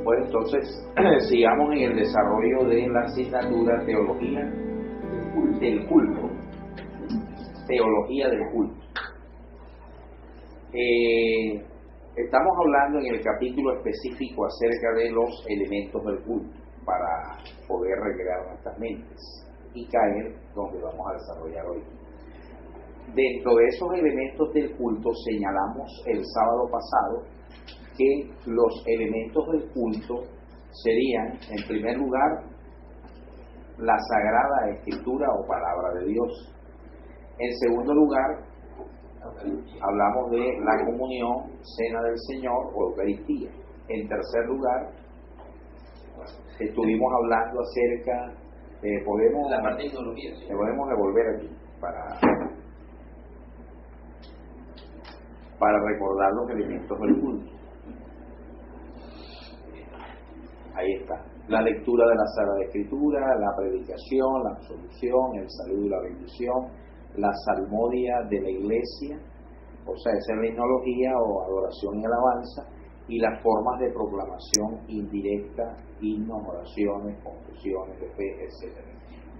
Bueno, entonces sigamos en el desarrollo de la asignatura Teología del Culto. Teología del Culto. Estamos hablando en el capítulo específico acerca de los elementos del culto para poder recrear nuestras mentes y caer donde vamos a desarrollar hoy. Dentro de esos elementos del culto señalamos el sábado pasado que los elementos del culto serían, en primer lugar, la Sagrada Escritura o Palabra de Dios. En segundo lugar, hablamos de la comunión, cena del Señor o Eucaristía. En tercer lugar, estuvimos hablando acerca de, podemos devolver aquí para recordar los elementos del culto. Ahí está. La lectura de la Sagrada Escritura, la predicación, la absolución, el saludo y la bendición, la salmodia de la iglesia, o sea, esa es la himnología o adoración y alabanza, y las formas de proclamación indirecta, himnos, oraciones, confesiones de fe, etc.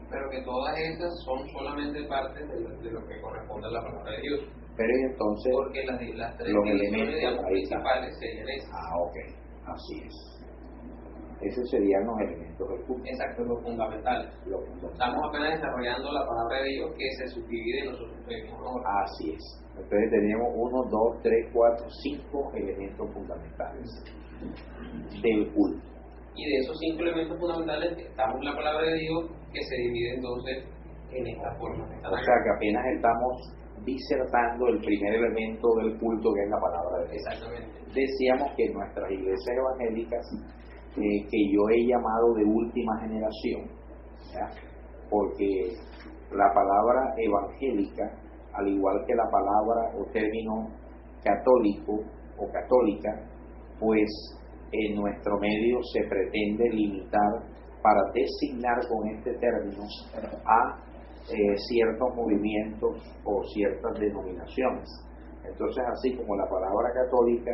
Pero que todas esas son solamente parte de lo que corresponde a la palabra de Dios. Pero entonces, porque las tres los elementos elementos principales serían esas. Ok, así es. Esos serían los elementos del culto. Exacto, los fundamentales. Estamos apenas desarrollando la palabra de Dios que se subdivide en nosotros ahora. Así es. Entonces tenemos 1, 2, 3, 4, 5 elementos fundamentales del culto. Y de esos 5 elementos fundamentales estamos en la palabra de Dios que se divide entonces en esta forma. O sea que apenas estamos disertando el primer elemento del culto que es la palabra de Dios. Exactamente. Decíamos que nuestras iglesias evangélicas que yo he llamado de última generación, ¿ya? Porque la palabra evangélica, al igual que la palabra o término católico o católica, pues en nuestro medio se pretende limitar para designar con este término a ciertos movimientos o ciertas denominaciones. Entonces, así como la palabra católica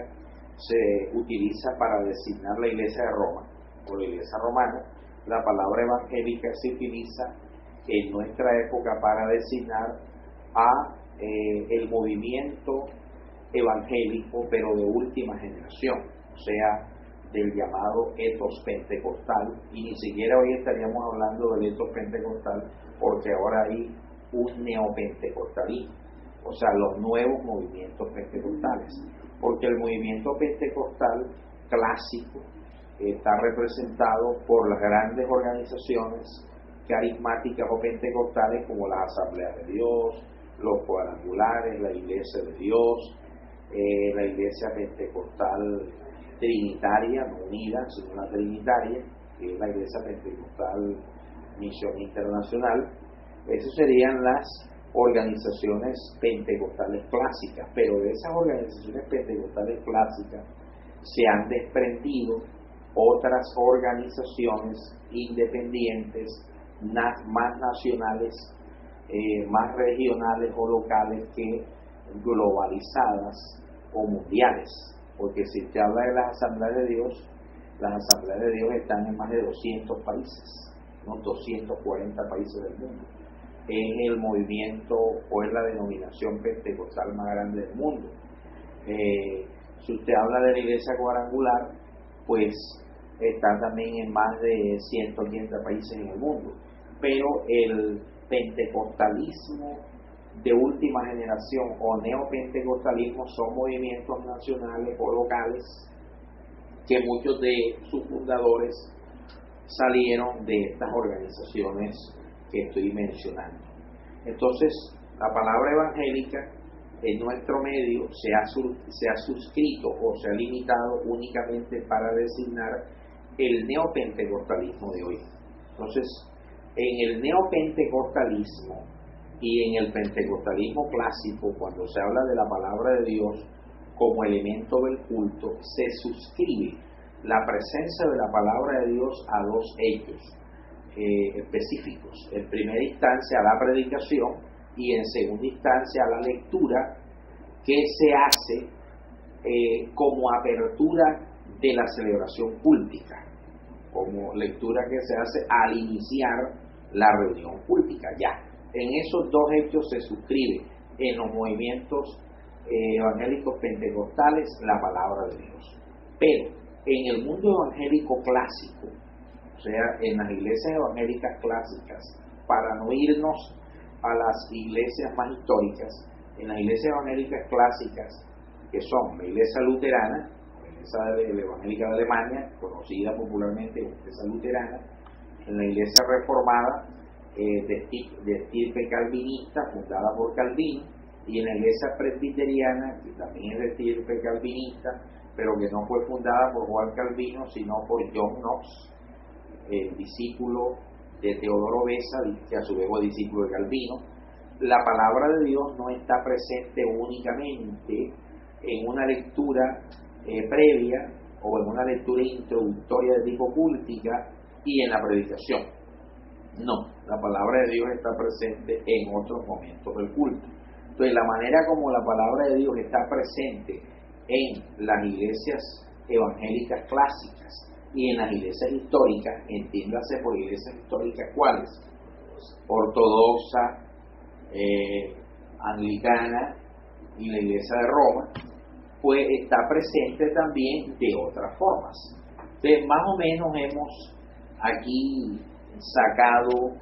se utiliza para designar la iglesia de Roma o la iglesia romana, la palabra evangélica se utiliza en nuestra época para designar a el movimiento evangélico pero de última generación, o sea, del llamado etos pentecostal, y ni siquiera hoy estaríamos hablando del etos pentecostal porque ahora hay un neopentecostalismo, o sea, los nuevos movimientos pentecostales, porque el movimiento pentecostal clásico está representado por las grandes organizaciones carismáticas o pentecostales como las Asambleas de Dios, los cuadrangulares, la Iglesia de Dios, la Iglesia Pentecostal Trinitaria, no unida, sino la Trinitaria, que es la Iglesia Pentecostal Misión Internacional. Esas serían las organizaciones pentecostales clásicas, pero de esas organizaciones pentecostales clásicas se han desprendido otras organizaciones independientes, más nacionales, más regionales o locales que globalizadas o mundiales, porque si se habla de las Asambleas de Dios, las Asambleas de Dios están en más de 200 países, unos 240 países del mundo. Es el movimiento o es la denominación pentecostal más grande del mundo. Si usted habla de la iglesia cuadrangular, pues está también en más de 180 países en el mundo. Pero el pentecostalismo de última generación o neopentecostalismo son movimientos nacionales o locales que muchos de sus fundadores salieron de estas organizaciones que estoy mencionando. Entonces, la palabra evangélica en nuestro medio se ha suscrito o se ha limitado únicamente para designar el neopentecostalismo de hoy. Entonces, en el neopentecostalismo y en el pentecostalismo clásico, cuando se habla de la palabra de Dios como elemento del culto, se suscribe la presencia de la palabra de Dios a dos hechos específicos. En primera instancia a la predicación y en segunda instancia a la lectura, que se hace como apertura de la celebración cúltica, como lectura que se hace al iniciar la reunión cúltica. Ya, en esos dos hechos se suscribe en los movimientos evangélicos pentecostales la palabra de Dios. Pero en el mundo evangélico clásico, o sea, en las iglesias evangélicas clásicas, para no irnos a las iglesias más históricas, en las iglesias evangélicas clásicas, que son la iglesia luterana, la iglesia evangélica de Alemania, conocida popularmente como iglesia luterana, en la iglesia reformada de estirpe calvinista, fundada por Calvino, y en la iglesia presbiteriana, que también es de estirpe calvinista, pero que no fue fundada por Juan Calvino, sino por John Knox, el discípulo de Teodoro Beza, que a su vez fue discípulo de Calvino. La palabra de Dios no está presente únicamente en una lectura previa o en una lectura introductoria de tipo cúltica y en la predicación. No, la palabra de Dios está presente en otros momentos del culto. Entonces, la manera como la palabra de Dios está presente en las iglesias evangélicas clásicas y en las iglesias históricas, entiéndase por iglesias históricas, ¿cuáles? Ortodoxa, anglicana y la iglesia de Roma, pues está presente también de otras formas. Entonces, más o menos hemos aquí sacado,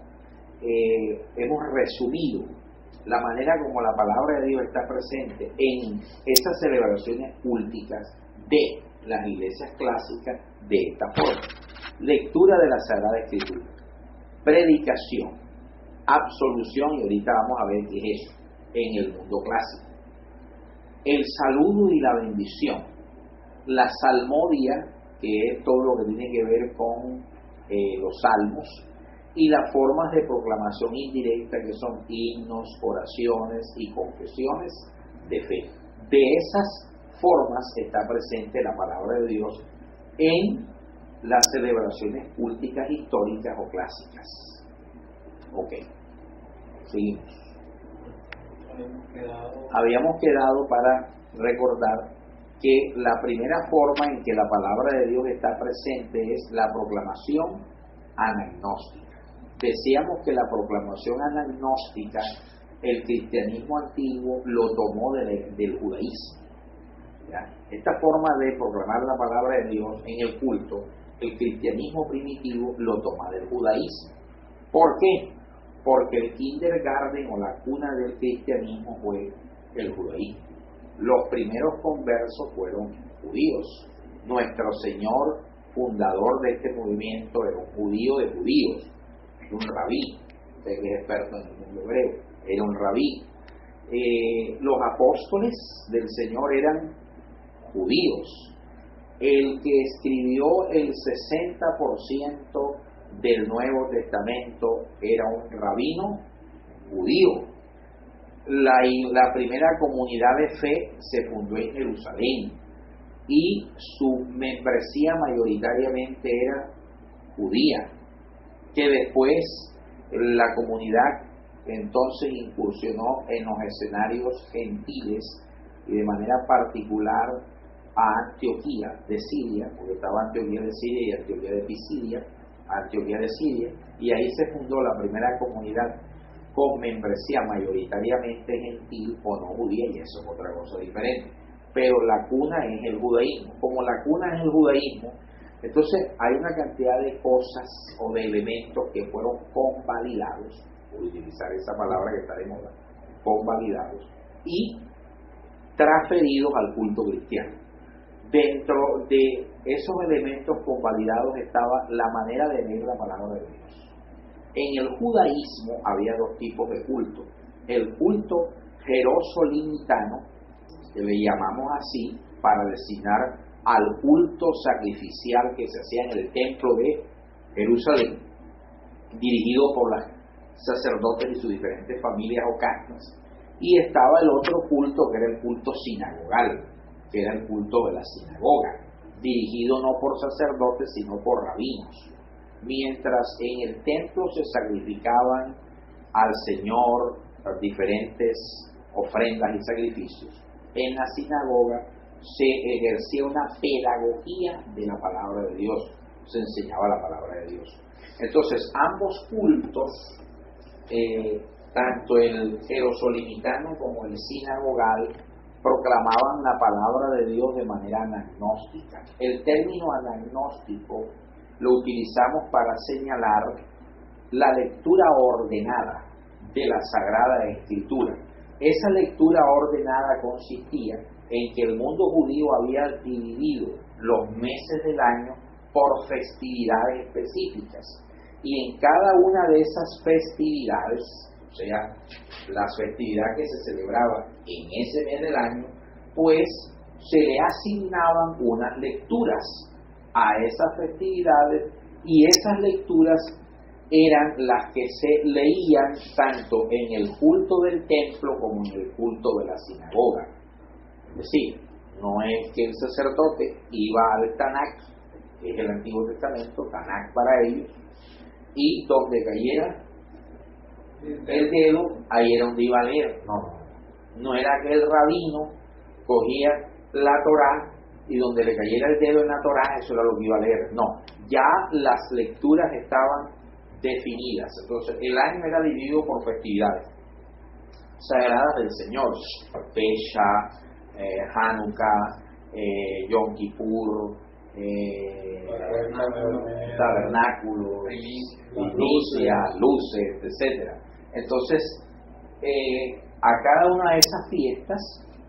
hemos resumido la manera como la palabra de Dios está presente en esas celebraciones cúlticas de las iglesias clásicas de esta forma: lectura de la Sagrada Escritura, predicación, absolución, y ahorita vamos a ver qué es eso en el mundo clásico, el saludo y la bendición, la salmodia, que es todo lo que tiene que ver con los salmos, y las formas de proclamación indirecta, que son himnos, oraciones y confesiones de fe. De esas formas está presente la palabra de Dios en las celebraciones cúlticas históricas o clásicas. Ok, seguimos. Habíamos quedado para recordar que la primera forma en que la palabra de Dios está presente es la proclamación anagnóstica. Decíamos que la proclamación anagnóstica, el cristianismo antiguo lo tomó del judaísmo. ¿Ya? Esta forma de proclamar la palabra de Dios en el culto, el cristianismo primitivo lo toma del judaísmo. ¿Por qué? Porque el kindergarten o la cuna del cristianismo fue el judaísmo. Los primeros conversos fueron judíos. Nuestro Señor, fundador de este movimiento, era un judío de judíos, un rabí. Usted que es experto en el mundo hebreo, era un rabí. Los apóstoles del Señor eran judíos. El que escribió el 60% del Nuevo Testamento era un rabino judío. La primera comunidad de fe se fundó en Jerusalén y su membresía mayoritariamente era judía, que después la comunidad entonces incursionó en los escenarios gentiles y de manera particular a Antioquía de Siria, porque estaba Antioquía de Siria y Antioquía de Pisidia, Antioquía de Siria, y ahí se fundó la primera comunidad con membresía mayoritariamente gentil o no judía, y eso es otra cosa diferente. Pero la cuna es el judaísmo. Como la cuna es el judaísmo, entonces hay una cantidad de cosas o de elementos que fueron convalidados, por utilizar esa palabra que está de moda, convalidados, y transferidos al culto cristiano. Dentro de esos elementos convalidados estaba la manera de leer la palabra de Dios. En el judaísmo había dos tipos de culto: el culto jerosolimitano, que le llamamos así para designar al culto sacrificial que se hacía en el templo de Jerusalén, dirigido por los sacerdotes y sus diferentes familias o castas, y estaba el otro culto que era el culto sinagogal, que era el culto de la sinagoga, dirigido no por sacerdotes sino por rabinos. Mientras en el templo se sacrificaban al Señor las diferentes ofrendas y sacrificios, en la sinagoga se ejercía una pedagogía de la palabra de Dios, se enseñaba la palabra de Dios. Entonces, ambos cultos, tanto el jerosolimitano como el sinagogal, proclamaban la palabra de Dios de manera anagnóstica. El término anagnóstico lo utilizamos para señalar la lectura ordenada de la Sagrada Escritura. Esa lectura ordenada consistía en que el mundo judío había dividido los meses del año por festividades específicas, y en cada una de esas festividades, o sea, las festividades que se celebraban en ese mes del año, pues se le asignaban unas lecturas a esas festividades, y esas lecturas eran las que se leían tanto en el culto del templo como en el culto de la sinagoga. Es decir, no es que el sacerdote iba al Tanakh, que es el Antiguo Testamento, Tanakh para ellos, y donde cayera el dedo, ahí era donde iba a leer. No era que el rabino cogía la Torá y donde le cayera el dedo en la Torá, eso era lo que iba a leer. No, ya las lecturas estaban definidas. Entonces, el año era dividido por festividades sagradas del Señor: Pesha, Hanukkah, Yom Kippur, tabernáculo, luces, etcétera. Entonces, a cada una de esas fiestas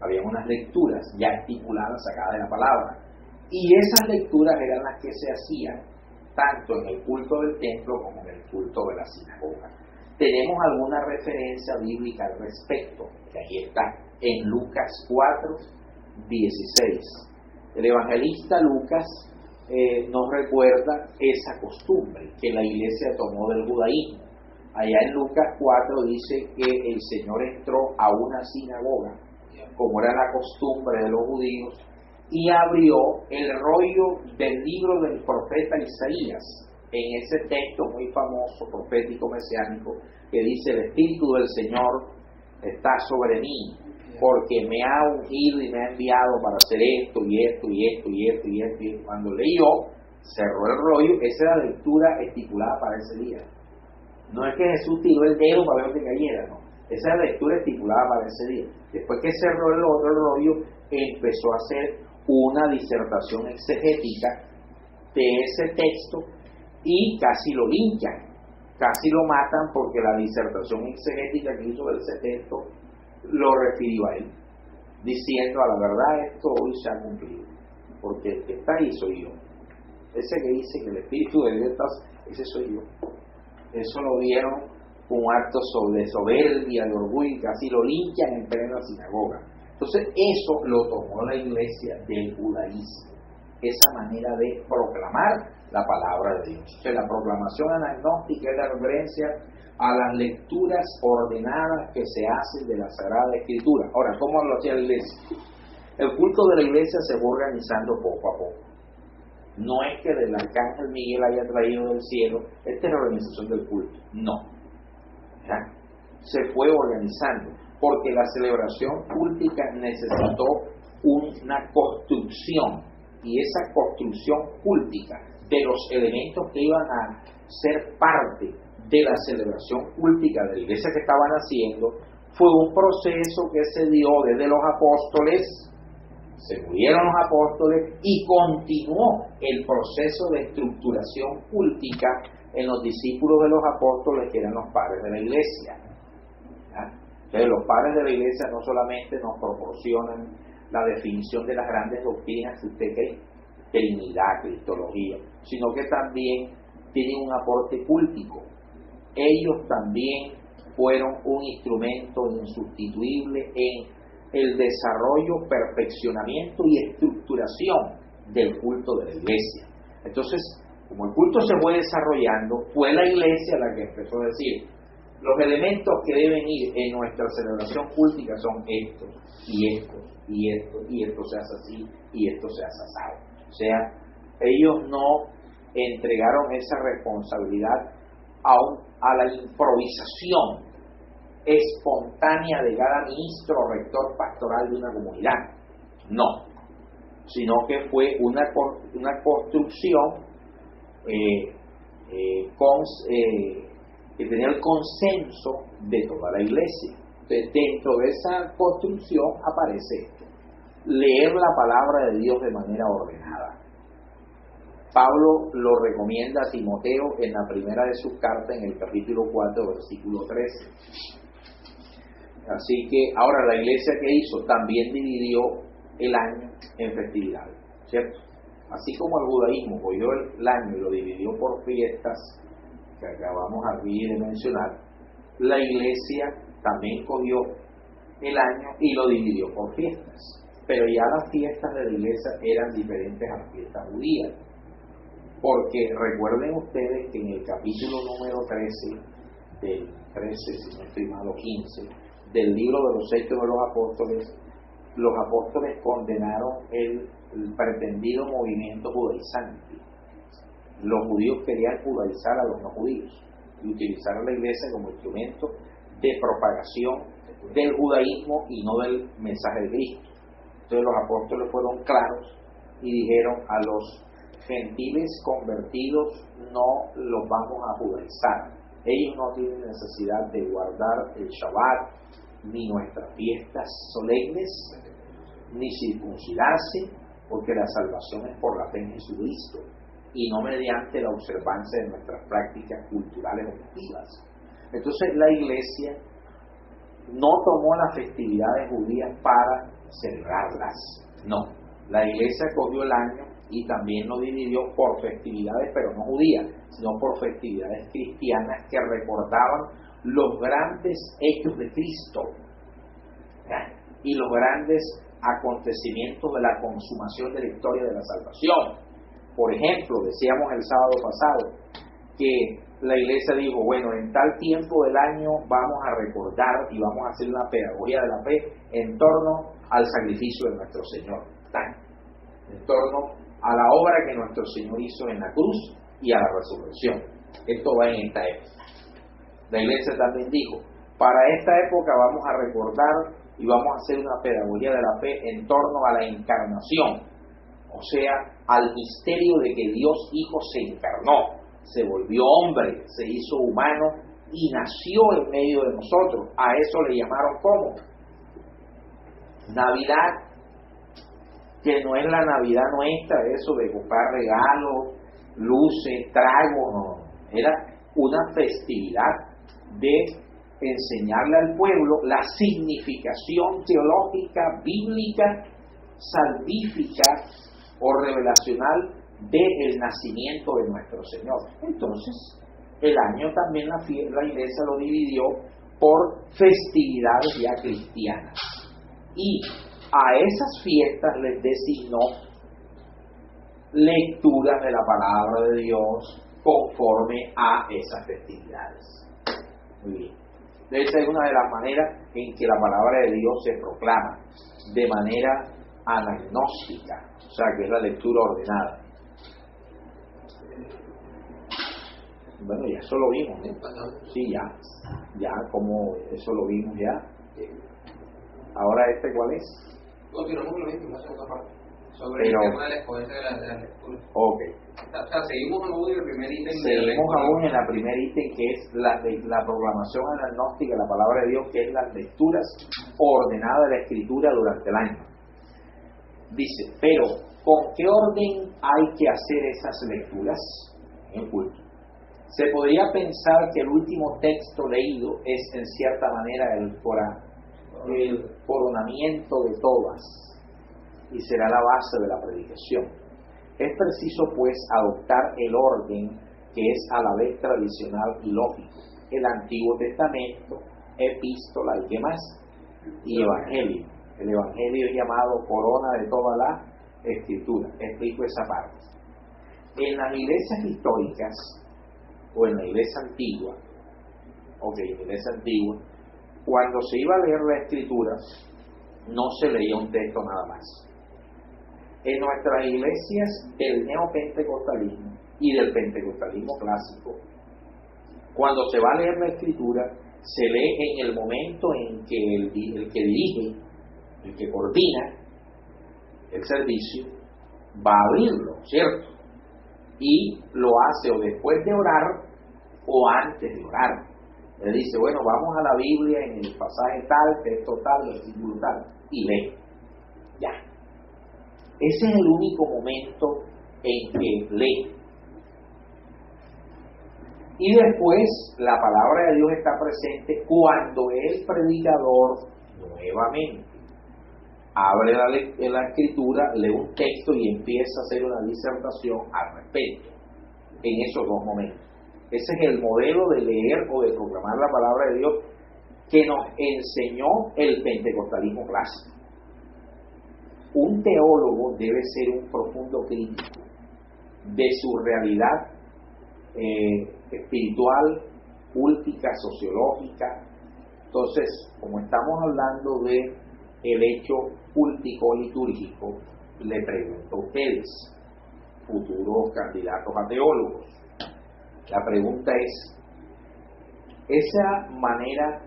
había unas lecturas ya estipuladas, sacadas de la palabra, y esas lecturas eran las que se hacían tanto en el culto del templo como en el culto de la sinagoga. Tenemos alguna referencia bíblica al respecto, que ahí está, en Lucas 4:16. El evangelista Lucas nos recuerda esa costumbre que la iglesia tomó del judaísmo. Allá en Lucas 4 dice que el Señor entró a una sinagoga, como era la costumbre de los judíos, y abrió el rollo del libro del profeta Isaías, en ese texto muy famoso, profético, mesiánico, que dice: el Espíritu del Señor está sobre mí, porque me ha ungido y me ha enviado para hacer esto y esto y esto y esto y esto. Y cuando leyó, cerró el rollo. Esa era la lectura estipulada para ese día. No es que Jesús tiró el dedo para ver que cayera, no. Esa era la lectura estipulada para ese día. Después que cerró el otro rollo, empezó a hacer una disertación exegética de ese texto, y casi lo linchan, casi lo matan, porque la disertación exegética que hizo de ese texto lo refirió a él, diciendo: a la verdad esto hoy se ha cumplido, porque el que está ahí soy yo. Ese que dice que el Espíritu de Dios está, ese soy yo. Eso lo vieron con un acto de soberbia, de orgullo, y casi lo linchan en plena sinagoga. Entonces eso lo tomó la iglesia del judaísmo, esa manera de proclamar la palabra de Dios. O sea, la proclamación anagnóstica es la referencia a las lecturas ordenadas que se hacen de la Sagrada Escritura. Ahora, ¿cómo lo hacía la iglesia? El culto de la iglesia se fue organizando poco a poco. No es que del arcángel Miguel haya traído del cielo, esta es la organización del culto. No. ¿Ya? Se fue organizando, porque la celebración cúltica necesitó una construcción, y esa construcción cúltica de los elementos que iban a ser parte de la celebración cúltica de la iglesia que estaban haciendo fue un proceso que se dio desde los apóstoles. Se murieron los apóstoles y continuó el proceso de estructuración cúltica en los discípulos de los apóstoles, que eran los padres de la iglesia. ¿Ya? Entonces, los padres de la iglesia no solamente nos proporcionan la definición de las grandes doctrinas que usted cree, Trinidad, Cristología, sino que también tienen un aporte cúltico. Ellos también fueron un instrumento insustituible en el desarrollo, perfeccionamiento y estructuración del culto de la iglesia. Entonces, como el culto se fue desarrollando, fue la iglesia la que empezó a decir: los elementos que deben ir en nuestra celebración cúltica son estos, y estos, y estos, y esto se hace así, y esto se hace asado. O sea, ellos no entregaron esa responsabilidad a la improvisación espontánea de cada ministro o rector pastoral de una comunidad. No, sino que fue una construcción que tenía el consenso de toda la iglesia. Entonces, dentro de esa construcción aparece esto: leer la palabra de Dios de manera ordenada. Pablo lo recomienda a Timoteo en la primera de sus cartas, en el capítulo 4, versículo 13. Así que ahora la iglesia, que hizo, también dividió el año en festividades, ¿cierto? Así como el judaísmo cogió el año y lo dividió por fiestas, que acabamos aquí de mencionar, la iglesia también cogió el año y lo dividió por fiestas. Pero ya las fiestas de la iglesia eran diferentes a las fiestas judías. Porque recuerden ustedes que en el capítulo número 13, del 13, si no estoy mal, 15, del libro de los Hechos de los apóstoles condenaron el pretendido movimiento judaizante. Los judíos querían judaizar a los no judíos y utilizar a la iglesia como instrumento de propagación del judaísmo y no del mensaje de Cristo. Entonces los apóstoles fueron claros y dijeron: a los gentiles convertidos no los vamos a judaizar. Ellos no tienen necesidad de guardar el Shabbat, ni nuestras fiestas solemnes, ni circuncidarse, porque la salvación es por la fe en Jesucristo y no mediante la observancia de nuestras prácticas culturales o festivas. Entonces la iglesia no tomó las festividades judías para celebrarlas, no. La iglesia cogió el año y también lo dividió por festividades, pero no judías, sino por festividades cristianas que recordaban los grandes hechos de Cristo, ¿ya?, y los grandes acontecimientos de la consumación de la historia de la salvación. Por ejemplo, decíamos el sábado pasado que la iglesia dijo: bueno, en tal tiempo del año vamos a recordar y vamos a hacer una pedagogía de la fe en torno al sacrificio de nuestro Señor, en torno a la obra que nuestro Señor hizo en la cruz y a la resurrección. Esto va en esta época. La iglesia también dijo: para esta época vamos a recordar y vamos a hacer una pedagogía de la fe en torno a la encarnación, o sea, al misterio de que Dios Hijo se encarnó, se volvió hombre, se hizo humano y nació en medio de nosotros. A eso le llamaron ¿cómo? Navidad, que no es la Navidad nuestra, eso de comprar regalos, luces, tragos, no. Era una festividad de enseñarle al pueblo la significación teológica, bíblica, salvífica o revelacional del nacimiento de nuestro Señor. Entonces, el año también la iglesia lo dividió por festividades ya cristianas. Y a esas fiestas les designó lecturas de la palabra de Dios conforme a esas festividades. Muy bien. Esa es una de las maneras en que la palabra de Dios se proclama, de manera anagnóstica, o sea, que es la lectura ordenada. Bueno, ya eso lo vimos, ¿no? Sí, ya como eso lo vimos ya. Ahora, ¿cuál es? Continuamos con lo mismo, la segunda parte, sobre el tema de la escogencia de la lectura. Ok. O sea, seguimos aún en el primer ítem. Seguimos aún en la primer ítem, que es la programación anagnóstica de la palabra de Dios, que es las lecturas ordenadas de la Escritura durante el año. Dice: pero ¿con qué orden hay que hacer esas lecturas en el culto? Se podría pensar que el último texto leído es en cierta manera el coronamiento de todas y será la base de la predicación. Es preciso pues adoptar el orden que es a la vez tradicional y lógico: el Antiguo Testamento, epístola y qué más, y evangelio. El evangelio es llamado corona de toda la escritura. Explico esa parte. En las iglesias históricas o en la iglesia antigua, cuando se iba a leer la escritura no se leía un texto nada más. En nuestras iglesias del neopentecostalismo y del pentecostalismo clásico, cuando se va a leer la escritura, se lee en el momento en que el que dirige, el que coordina el servicio, va a abrirlo, ¿cierto? Y lo hace o después de orar o antes de orar. Le dice, bueno, vamos a la Biblia en el pasaje tal, texto tal, versículo tal, y lee. Ya. Ese es el único momento en que lee. Y después la palabra de Dios está presente cuando el predicador nuevamente abre la escritura, lee un texto y empieza a hacer una disertación al respecto, en esos dos momentos. Ese es el modelo de leer o de proclamar la palabra de Dios que nos enseñó el pentecostalismo clásico. Un teólogo debe ser un profundo crítico de su realidad espiritual, cultica, sociológica. Entonces, como estamos hablando de el hecho cultico litúrgico, le pregunto a ustedes, futuros candidatos a teólogos, la pregunta es, esa manera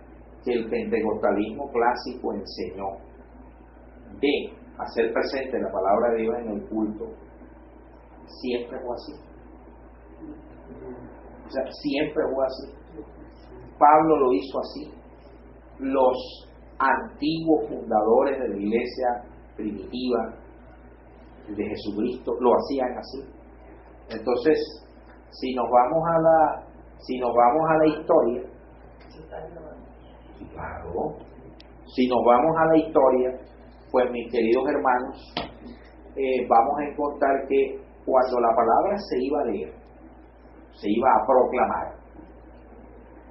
que el pentecostalismo clásico enseñó de hacer presente la palabra de Dios en el culto, ¿siempre fue así? O sea, siempre fue así. Pablo lo hizo así. Los antiguos fundadores de la iglesia primitiva de Jesucristo lo hacían así. Entonces, si nos vamos a la historia, claro, si nos vamos a la historia, pues mis queridos hermanos, vamos a encontrar que cuando la palabra se iba a leer, se iba a proclamar,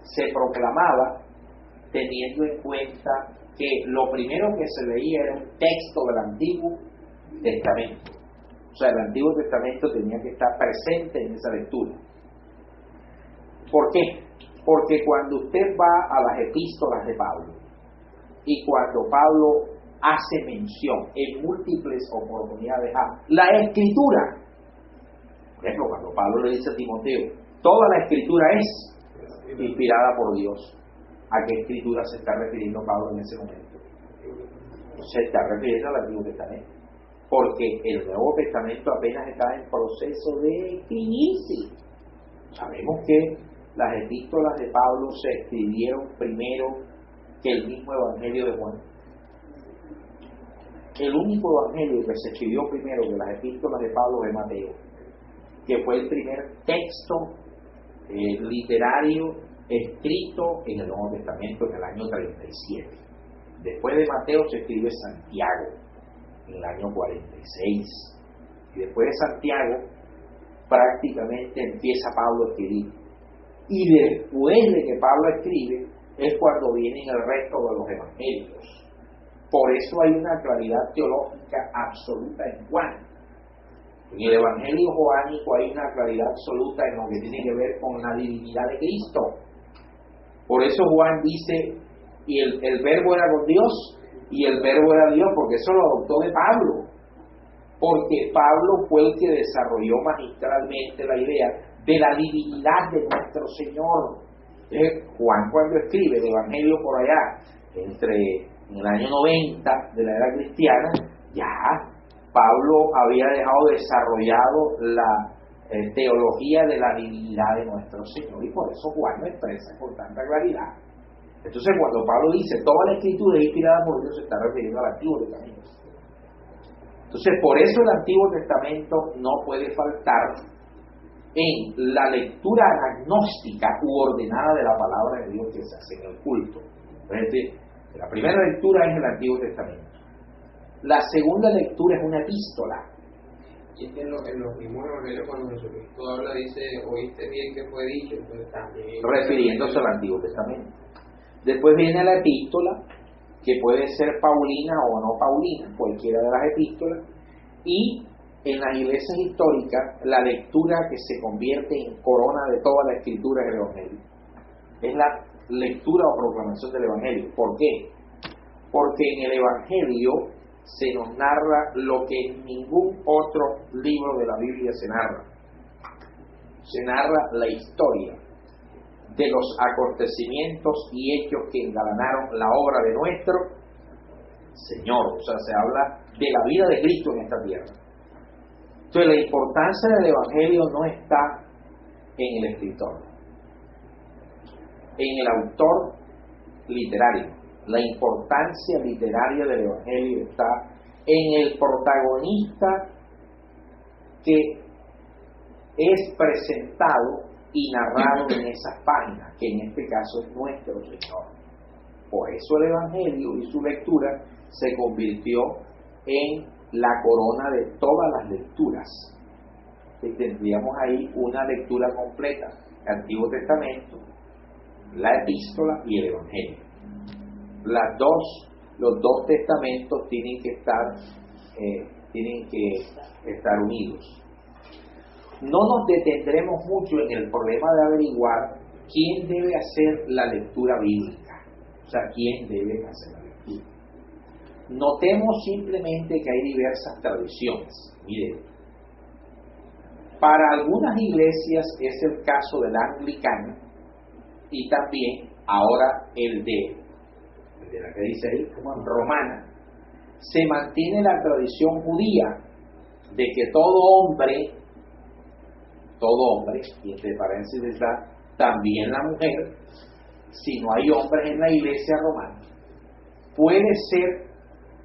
se proclamaba teniendo en cuenta que lo primero que se leía era un texto del Antiguo Testamento. O sea, el Antiguo Testamento tenía que estar presente en esa lectura. ¿Por qué? Porque cuando usted va a las epístolas de Pablo, y cuando Pablo hace mención en múltiples oportunidades a la Escritura, por ejemplo, cuando Pablo le dice a Timoteo, toda la Escritura es inspirada por Dios. ¿A qué Escritura se está refiriendo Pablo en ese momento? Se está refiriendo al Antiguo Testamento, porque el Nuevo Testamento apenas está en proceso de escribirse. Sabemos que las epístolas de Pablo se escribieron primero que el mismo Evangelio de Juan. El único evangelio que se escribió primero que las epístolas de Pablo es Mateo, que fue el primer texto literario escrito en el Nuevo Testamento en el año 37. Después de Mateo se escribe Santiago en el año 46. Y después de Santiago prácticamente empieza Pablo a escribir. Y después de que Pablo escribe es cuando vienen el resto de los evangelios. Por eso hay una claridad teológica absoluta en Juan. En el Evangelio joánico hay una claridad absoluta en lo que tiene que ver con la divinidad de Cristo. Por eso Juan dice, y el verbo era con Dios, y el verbo era Dios, porque eso lo adoptó de Pablo. Porque Pablo fue el que desarrolló magistralmente la idea de la divinidad de nuestro Señor. Juan, cuando escribe el Evangelio por allá, en el año 90 de la era cristiana, ya Pablo había dejado desarrollado la teología de la divinidad de nuestro Señor, y por eso Juan lo expresa con tanta claridad. Entonces, cuando Pablo dice toda la Escritura es inspirada por Dios, se está refiriendo al Antiguo Testamento. Entonces, por eso el Antiguo Testamento no puede faltar en la lectura agnóstica u ordenada de la palabra de Dios que se hace en el culto. Entonces, la primera lectura es el Antiguo Testamento. La segunda lectura es una epístola. Y es que en los mismos evangelios, cuando Jesucristo habla, dice, oíste bien que fue dicho, entonces también... refiriéndose al Antiguo Testamento. Después viene la epístola, que puede ser paulina o no paulina, cualquiera de las epístolas, y en las iglesias históricas, la lectura que se convierte en corona de toda la escritura del Evangelio. Es la lectura o proclamación del Evangelio. ¿Por qué? Porque en el Evangelio se nos narra lo que en ningún otro libro de la Biblia se narra. Se narra la historia de los acontecimientos y hechos que engalanaron la obra de nuestro Señor. O sea, se habla de la vida de Cristo en esta tierra. Entonces la importancia del Evangelio no está en el escritor, en el autor literario. La importancia literaria del Evangelio está en el protagonista que es presentado y narrado en esas páginas, que en este caso es nuestro Señor. Por eso el Evangelio y su lectura se convirtió en la corona de todas las lecturas. Y tendríamos ahí una lectura completa: el Antiguo Testamento, la Epístola y el Evangelio. Los dos testamentos tienen que estar unidos. No nos detendremos mucho en el problema de averiguar quién debe hacer la lectura bíblica, o sea, quién debe hacer la lectura. Notemos simplemente que hay diversas tradiciones. Miren, para algunas iglesias es el caso del anglicano y también ahora el de la que dice ahí, como romana. Se mantiene la tradición judía de que todo hombre, y entre paréntesis está también la mujer, si no hay hombres en la iglesia romana, puede ser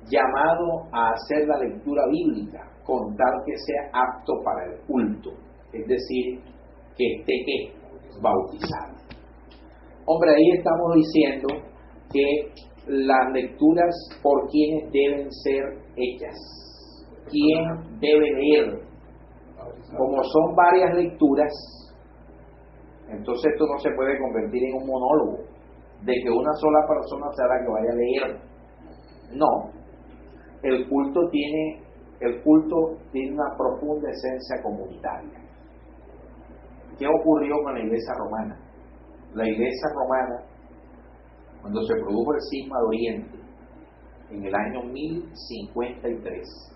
llamado a hacer la lectura bíblica con tal que sea apto para el culto, es decir, que esté bautizado. Hombre, ahí estamos diciendo que las lecturas por quienes deben ser hechas, quién debe leer. Como son varias lecturas, entonces esto no se puede convertir en un monólogo de que una sola persona sea la que vaya a leer. No, el culto tiene una profunda esencia comunitaria. ¿Qué ocurrió con la iglesia romana? La iglesia romana, cuando se produjo el cisma de Oriente en el año 1053,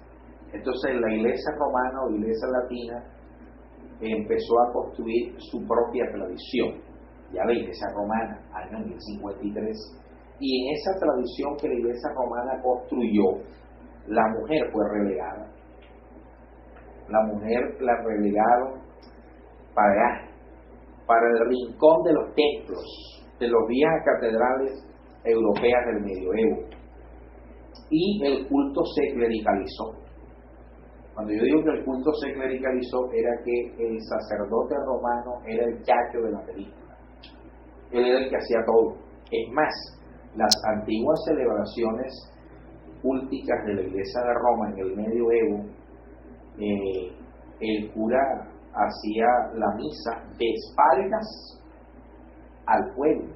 entonces la iglesia romana o iglesia latina empezó a construir su propia tradición, ya la iglesia romana, año 1053, y en esa tradición que la iglesia romana construyó, la mujer fue relegada. La mujer la relegaron para el rincón de los templos, de las viejas catedrales europeas del medioevo, y el culto se clericalizó. Cuando yo digo que el culto se clericalizó, era que el sacerdote romano era el chacho de la película. Él era el que hacía todo. Es más, las antiguas celebraciones culticas de la iglesia de Roma en el medioevo, el cura hacía la misa de espaldas al pueblo.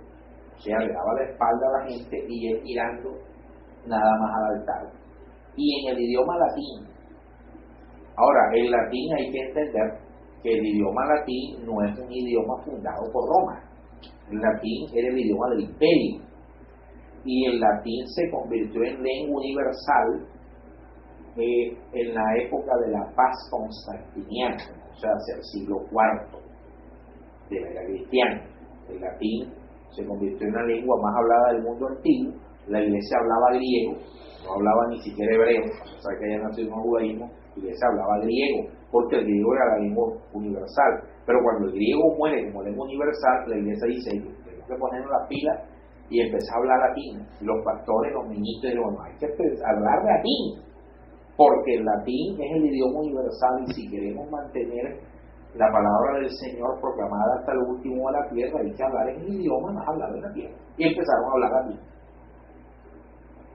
O sea, le daba la espalda a la gente y él mirando nada más al altar. Y en el idioma latín. Ahora, el latín hay que entender que el idioma latín no es un idioma fundado por Roma. El latín era el idioma del imperio. Y el latín se convirtió en lengua universal en la época de la paz constantiniana, o sea, hacia el siglo IV de la era cristiana. El latín se convirtió en la lengua más hablada del mundo antiguo. La iglesia hablaba griego, no hablaba ni siquiera hebreo, o sea que haya nacido en el judaísmo. La iglesia hablaba griego, porque el griego era la lengua universal. Pero cuando el griego muere como lengua universal, la iglesia dice: tenemos que ponernos las pilas y empezar a hablar latín. Los pastores, los ministros, dijeron: no, hay que hablar latín, porque el latín es el idioma universal, y si queremos mantener la palabra del Señor proclamada hasta el último de la tierra, hay que hablar en el idioma más hablado en la tierra. Y empezaron a hablar latín.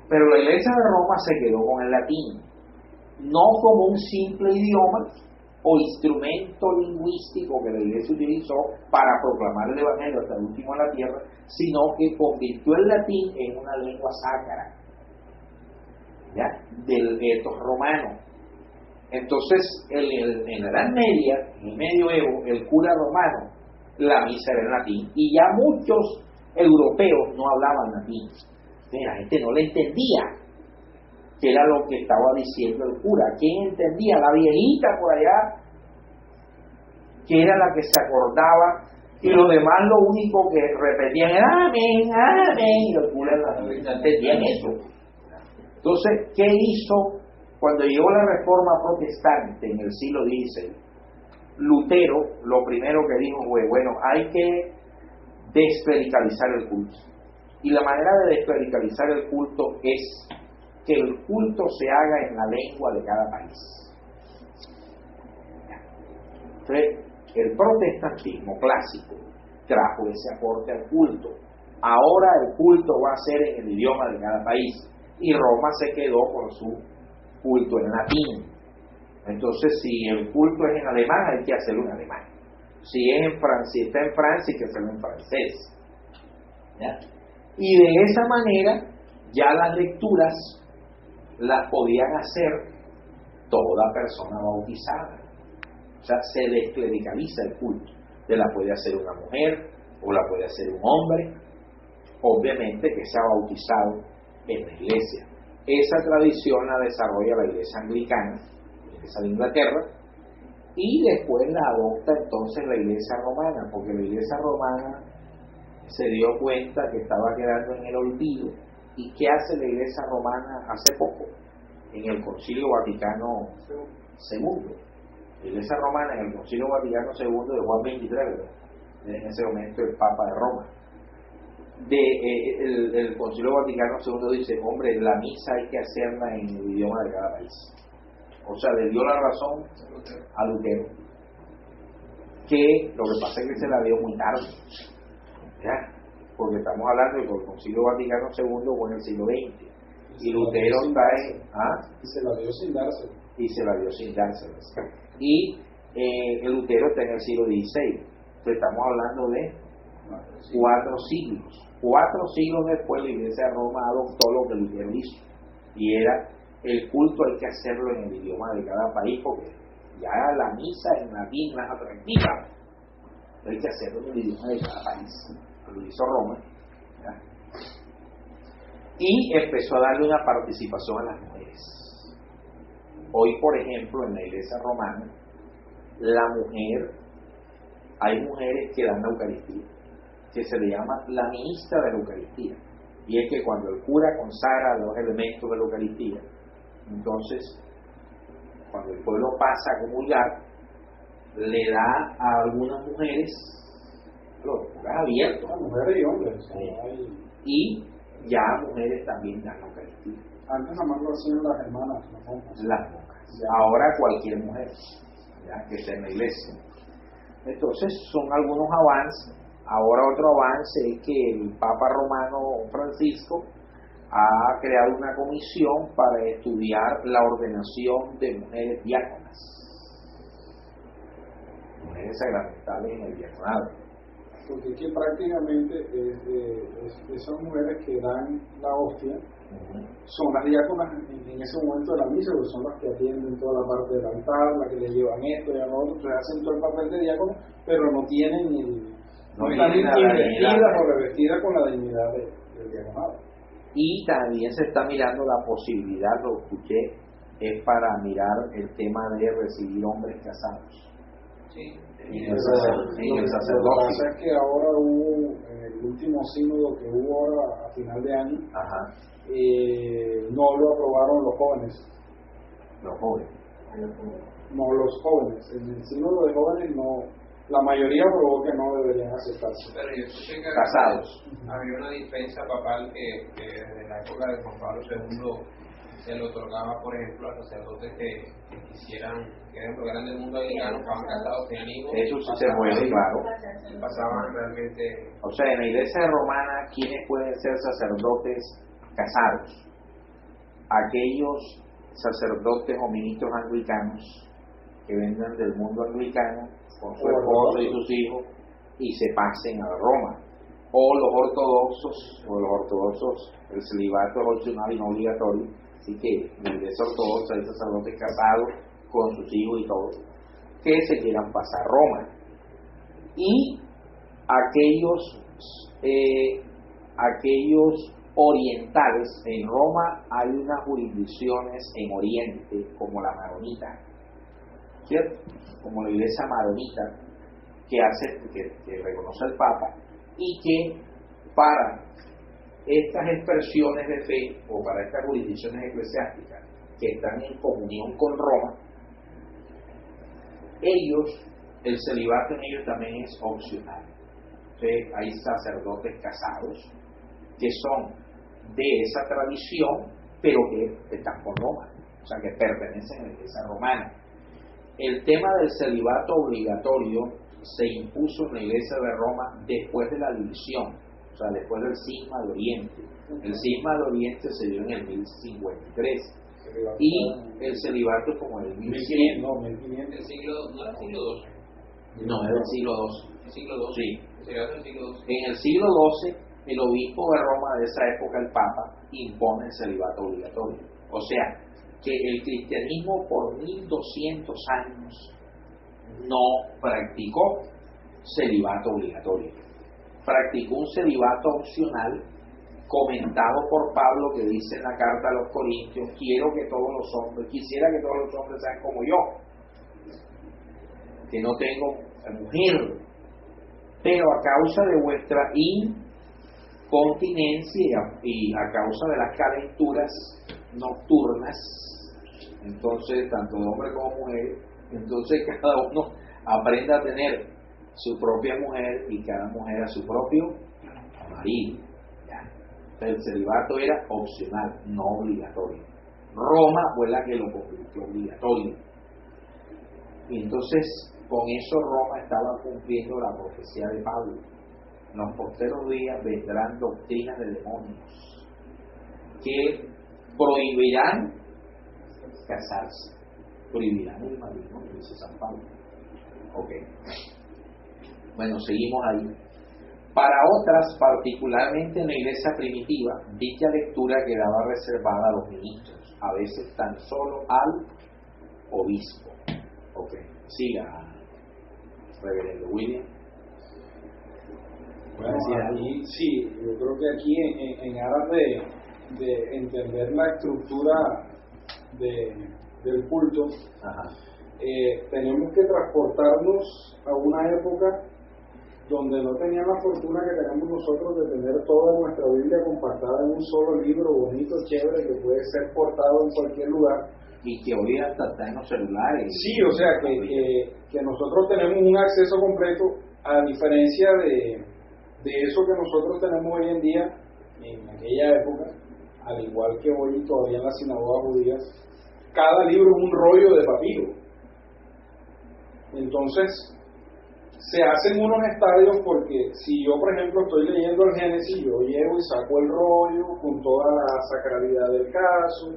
Pero la iglesia de Roma se quedó con el latín, no como un simple idioma o instrumento lingüístico que la iglesia utilizó para proclamar el evangelio hasta el último de la tierra, sino que convirtió el latín en una lengua sacra, ¿ya?, del etos romano. Entonces, en la Edad Media, en el medioevo, el cura romano, la misa era en latín, y ya muchos europeos no hablaban latín. La gente no le entendía qué era lo que estaba diciendo el cura. ¿Quién entendía? La viejita por allá, que era la que se acordaba, y los demás lo único que repetían era amén, amén, y el cura no entendían eso. Entonces, ¿qué hizo Cuando llegó la Reforma Protestante en el siglo XVI, Lutero lo primero que dijo fue, bueno, hay que desclericalizar el culto. Y la manera de desclericalizar el culto es que el culto se haga en la lengua de cada país. Entonces, el protestantismo clásico trajo ese aporte al culto. Ahora el culto va a ser en el idioma de cada país. Y Roma se quedó con su culto en latín. Entonces, si el culto es en alemán, hay que hacerlo en alemán. Si es en Francia, está en Francia, hay que hacerlo en francés. ¿Ya? Y de esa manera, ya las lecturas las podían hacer toda persona bautizada. O sea, se desclericaliza el culto. Se la puede hacer una mujer o la puede hacer un hombre, obviamente que sea bautizado en la iglesia. Esa tradición la desarrolla la iglesia anglicana, la iglesia de Inglaterra, y después la adopta entonces la iglesia romana, porque la iglesia romana se dio cuenta que estaba quedando en el olvido. ¿Y qué hace la iglesia romana hace poco? En el Concilio Vaticano II. La iglesia romana en el Concilio Vaticano II de Juan XXIII, en ese momento el Papa de Roma. El Concilio Vaticano II dice, hombre, la misa hay que hacerla en el idioma de cada país. O sea, le dio la razón a Lutero, que lo que pasa es que se la dio muy tarde, ¿ya? Porque estamos hablando de que el Concilio Vaticano II fue en el siglo XX y Lutero trae y se la dio sin dárselo. Y el Lutero está en el siglo XVI. Entonces estamos hablando de 4 siglos. 4 siglos después la Iglesia de Roma adoptó lo que Lutero hizo, y era el culto hay que hacerlo en el idioma de cada país, porque ya la misa en latín no es atractiva, hay que hacerlo en el idioma de cada país. Lo hizo Roma, ¿ya? Y empezó a darle una participación a las mujeres. Hoy, por ejemplo, en la iglesia romana, la mujer, hay mujeres que dan la Eucaristía, que se le llama la ministra de la Eucaristía, y es que cuando el cura consagra los elementos de la Eucaristía, entonces cuando el pueblo pasa a comulgar, le da a algunas mujeres los lugares abiertos, mujeres y hombres, y ya mujeres también dan la Eucaristía. Antes nada más lo hacían las hermanas, las monjas. Las monjas. Ahora cualquier mujer, ya, que esté en la iglesia. Entonces son algunos avances. Ahora otro avance es que el Papa Romano Francisco ha creado una comisión para estudiar la ordenación de mujeres diáconas, mujeres sacramentales en el diaconado. Porque aquí prácticamente esas mujeres que dan la hostia son las diáconas en ese momento de la misa, porque son las que atienden toda la parte del altar, las que le llevan esto y a lo otro, entonces hacen todo el papel de diácono, pero no tienen no están investidas o revestidas con la dignidad del diaconado. Y también se está mirando la posibilidad, lo escuché, es para mirar el tema de recibir hombres casados. Sí. En el sacerdocio. Lo que pasa es que ahora hubo, en el último sínodo que hubo ahora a final de año, no lo aprobaron los jóvenes. Los jóvenes. No, los jóvenes. En el sínodo de jóvenes no. La mayoría aprobó que no deberían aceptarse. Pero yo escuché que casados. Había una dispensa papal que desde la época de Juan Pablo II se le otorgaba, por ejemplo, a sacerdotes que quisieran, que eran del mundo anglicano, estaban casados, tenían hijos. Eso sí se puede, claro. Pasaban realmente. O sea, en la iglesia romana, ¿quiénes pueden ser sacerdotes casados? Aquellos sacerdotes o ministros anglicanos que vengan del mundo anglicano con su esposo y sus hijos y se pasen a Roma. O los ortodoxos, el celibato es opcional y no obligatorio, así que en la iglesia ortodoxa hay sacerdotes casados con sus hijos y todo, que se quieran pasar a Roma. Y aquellos orientales, en Roma hay unas jurisdicciones en Oriente, como la maronita, ¿cierto? Como la iglesia maronita, que reconoce al Papa, y que para estas expresiones de fe o para estas jurisdicciones eclesiásticas que están en comunión con Roma, ellos, el celibato en ellos también es opcional. Entonces, hay sacerdotes casados que son de esa tradición, pero que están con Roma, o sea, que pertenecen a la Iglesia romana. El tema del celibato obligatorio se impuso en la Iglesia de Roma después de la división, o sea, después del cisma de Oriente. El cisma de Oriente se dio en el 1053 y el celibato como el 1100. No, 1500. El siglo, no era el siglo XII. No, es del siglo XII. El siglo XII. Sí. El celibato del siglo XII. En el siglo XII, el obispo de Roma de esa época, el Papa, impone el celibato obligatorio. O sea, que el cristianismo por 1200 años no practicó celibato obligatorio. Practicó un celibato opcional comentado por Pablo, que dice en la carta a los Corintios: quisiera que todos los hombres sean como yo, que no tengo mujer, pero a causa de vuestra incontinencia y a causa de las calenturas nocturnas, entonces tanto de hombre como mujer, entonces cada uno aprenda a tener su propia mujer y cada mujer a su propio marido. El celibato era opcional, no obligatorio. Roma fue la que lo convirtió obligatorio. Y entonces, con eso Roma estaba cumpliendo la profecía de Pablo. En los posteros días vendrán doctrinas de demonios que prohibirán casarse, prohibirán el matrimonio, dice San Pablo. Ok. Bueno, seguimos ahí. Para otras, particularmente en la iglesia primitiva, dicha lectura quedaba reservada a los ministros, a veces tan solo al obispo. Ok, siga, reverendo William. Bueno, aquí, sí, yo creo que aquí en aras de entender la estructura del culto, tenemos que transportarnos a una época donde no tenían la fortuna que tenemos nosotros de tener toda nuestra Biblia compactada en un solo libro bonito, chévere, que puede ser portado en cualquier lugar. Y que hoy hasta está en los celulares. Sí, o sea, que nosotros tenemos un acceso completo, a diferencia de eso que nosotros tenemos hoy en día, en aquella época, al igual que hoy todavía en las sinagogas judías, cada libro es un rollo de papiro. Entonces, se hacen unos estadios porque si yo, por ejemplo, estoy leyendo el Génesis, yo llego y saco el rollo con toda la sacralidad del caso,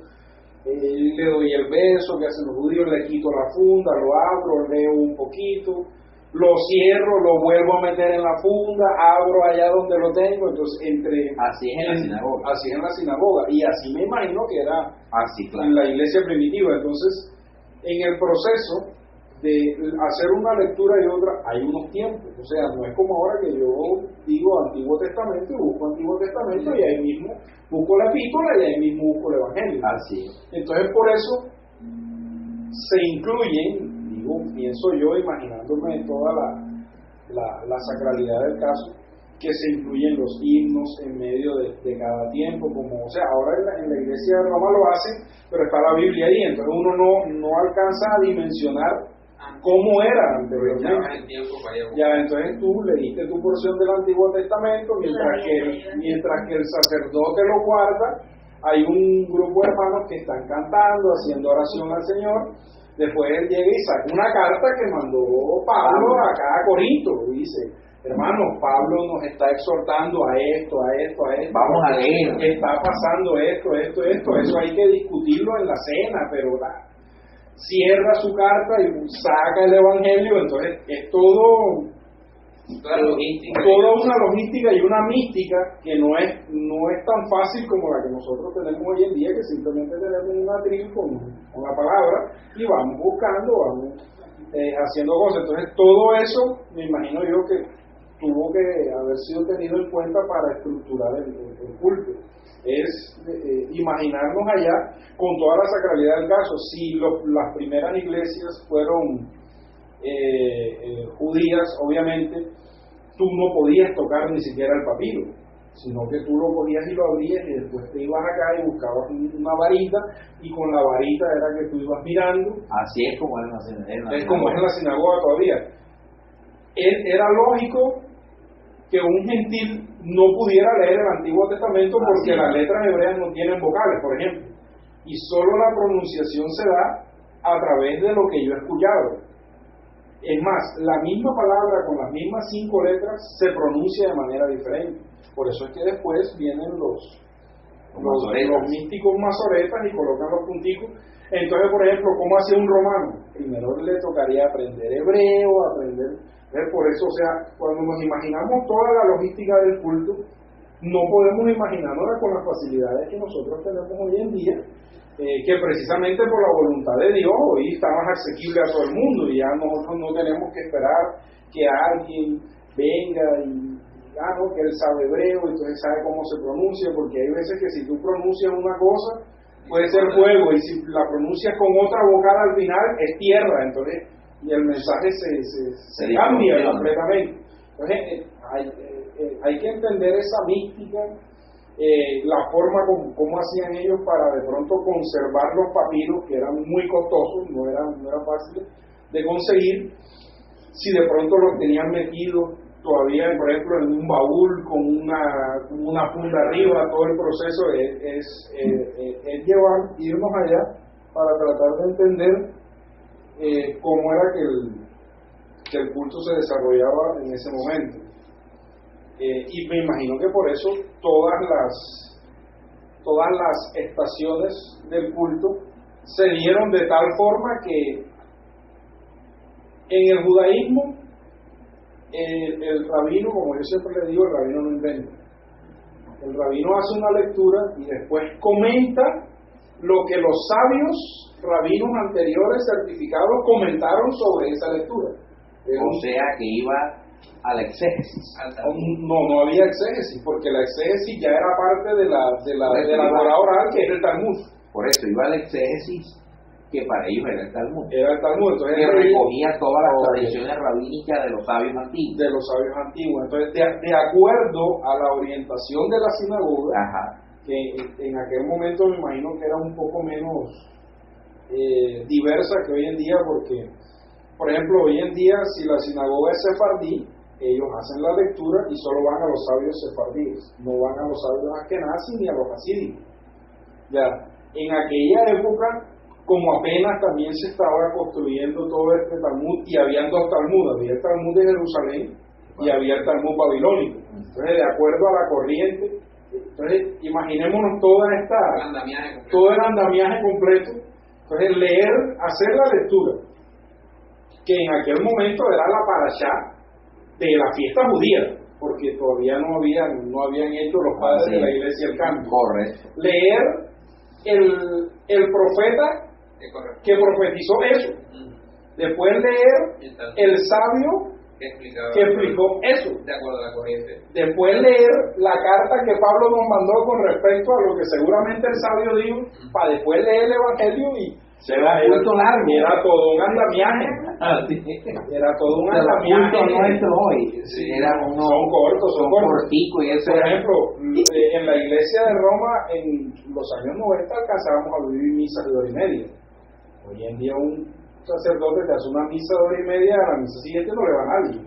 le doy el beso que hacen los judíos, le quito la funda, lo abro, leo un poquito, lo cierro, lo vuelvo a meter en la funda, abro allá donde lo tengo, entonces así es en la sinagoga. Así es en la sinagoga, y así me imagino que era así, claro, en la iglesia primitiva. Entonces, en el proceso de hacer una lectura y otra, hay unos tiempos, o sea, no es como ahora que yo digo Antiguo Testamento y busco Antiguo Testamento y ahí mismo busco la epístola y ahí mismo busco el Evangelio. Así. Entonces, por eso se incluyen, pienso yo, imaginándome toda la sacralidad del caso, que se incluyen los himnos en medio de cada tiempo, como, o sea, ahora en la iglesia de Roma lo hacen, pero está la Biblia ahí, entonces uno no alcanza a dimensionar cómo era anteriormente. Ya, entonces tú leíste tu porción del Antiguo Testamento, mientras que el sacerdote lo guarda, hay un grupo de hermanos que están cantando, haciendo oración al Señor. Después él llega y saca una carta que mandó Pablo acá a Corinto, y dice: hermanos, Pablo nos está exhortando a esto. Vamos a leer. Está pasando esto. Eso hay que discutirlo en la cena, pero cierra su carta y saca el Evangelio. Entonces es toda una logística y una mística que no es tan fácil como la que nosotros tenemos hoy en día, que simplemente tenemos una tribu con la palabra y vamos buscando, haciendo cosas. Entonces todo eso me imagino yo que tuvo que haber sido tenido en cuenta para estructurar el culto. Es imaginarnos allá con toda la sacralidad del caso. Si las primeras iglesias fueron judías, obviamente tú no podías tocar ni siquiera el papiro. sino que tú lo cogías y lo abrías y después te ibas acá y buscabas una varita y con la varita era que tú ibas mirando. Así es como es en la sinagoga. Es como es en la sinagoga todavía. Era lógico que un gentil no pudiera leer el Antiguo Testamento porque las letras hebreas no tienen vocales, por ejemplo, y solo la pronunciación se da a través de lo que yo he escuchado. Es más, la misma palabra con las mismas 5 letras se pronuncia de manera diferente. Por eso es que después vienen los místicos masoretas y colocan los punticos. Entonces, por ejemplo, ¿cómo hacía un romano? Primero le tocaría aprender hebreo, por eso, o sea, cuando nos imaginamos toda la logística del culto, no podemos imaginarnos con las facilidades que nosotros tenemos hoy en día, que precisamente por la voluntad de Dios hoy está más asequible a todo el mundo y ya nosotros no tenemos que esperar que alguien venga y que él sabe hebreo, entonces sabe cómo se pronuncia, porque hay veces que si tú pronuncias una cosa puede ser fuego y si la pronuncias con otra vocal al final es tierra, entonces y el mensaje se cambia completamente. Entonces hay que entender esa mística, la forma como hacían ellos para de pronto conservar los papiros, que eran muy costosos, no eran fáciles de conseguir. Si de pronto los tenían metidos todavía, por ejemplo, en un baúl con una funda arriba, todo el proceso es irnos allá para tratar de entender cómo era que el culto se desarrollaba en ese momento. Y me imagino que por eso todas las estaciones del culto se dieron de tal forma que en el judaísmo el rabino, como yo siempre le digo, el rabino no inventa. El rabino hace una lectura y después comenta lo que los sabios rabinos anteriores certificados comentaron sobre esa lectura. O sea que iba a la exégesis. No había exégesis, porque la exégesis ya era parte de la Torá oral, que es el Talmud. Por eso iba a la exégesis, que para ellos era el Talmud. Era el Talmud, entonces que recogía todas las tradiciones rabínicas de los sabios antiguos. De los sabios antiguos. Entonces, de acuerdo a la orientación de la sinagoga, que en aquel momento me imagino que era un poco menos diversa que hoy en día, porque, por ejemplo, hoy en día, si la sinagoga es sefardí, ellos hacen la lectura y solo van a los sabios sefardíes, no van a los sabios askenazis ni a los hasídicos. Ya, en aquella época, como apenas también se estaba construyendo todo este Talmud, y habían 2 Talmud, había el Talmud de Jerusalén y había el Talmud babilónico. Entonces, de acuerdo a la corriente, entonces imaginémonos todo el andamiaje completo. Entonces, hacer la lectura, que en aquel momento era la parashá de la fiesta judía, porque todavía no habían hecho los padres de la iglesia el cambio. Correcto. Leer el profeta que profetizó eso. Después leer el sabio que explicó eso. De acuerdo a la corriente. Después leer la carta que Pablo nos mandó con respecto a lo que seguramente el sabio dijo, para después leer el Evangelio y era culto largo. Era todo un andamiaje. Era todo un andamiaje. Nuestro hoy. Sí, son cortos. Corticos y eso. Por ejemplo, en la iglesia de Roma, en los años 90 alcanzábamos a vivir misas de 1 hora y media. Hoy en día un sacerdote te hace una misa de 1 hora y media, a la misa siguiente no le va a nadie.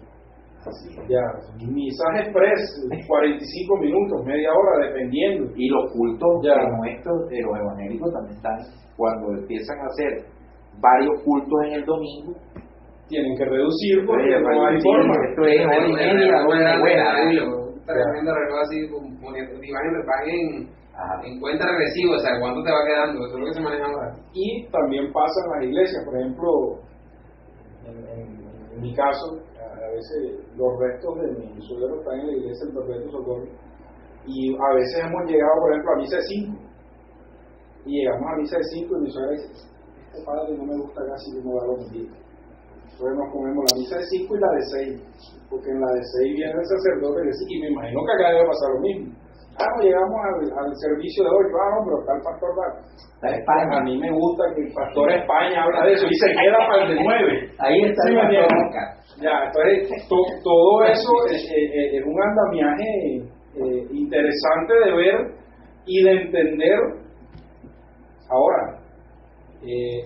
Ya, misas express, 45 minutos, media hora, dependiendo. Y los cultos nuestros, de los evangélicos, también están, cuando empiezan a hacer varios cultos en el domingo, tienen que reducir porque no hay forma. Esto es 1 hora y media, tremendo reloj así, poniendo imágenes, van en cuenta regresiva, o sea, ¿cuánto te va quedando? Eso es lo que se maneja ahora. Y también pasa en las iglesias, por ejemplo, en mi caso, a veces los restos de mi suegro están en la iglesia del Perpetuo Socorro, y a veces hemos llegado, por ejemplo, a misa de 5, y llegamos a misa de 5 y mi suegra dice, este padre no me gusta casi como da los días. Entonces nos comemos la misa de 5 y la de 6, porque en la de 6 viene el sacerdote y me imagino que acá debe pasar lo mismo. Llegamos al servicio de hoy, pero está el pastor España. A mí me gusta que el pastor España habla de eso y se queda para el de 9. Ahí está el pastor. Ya, entonces todo eso es un andamiaje interesante de ver y de entender. Ahora,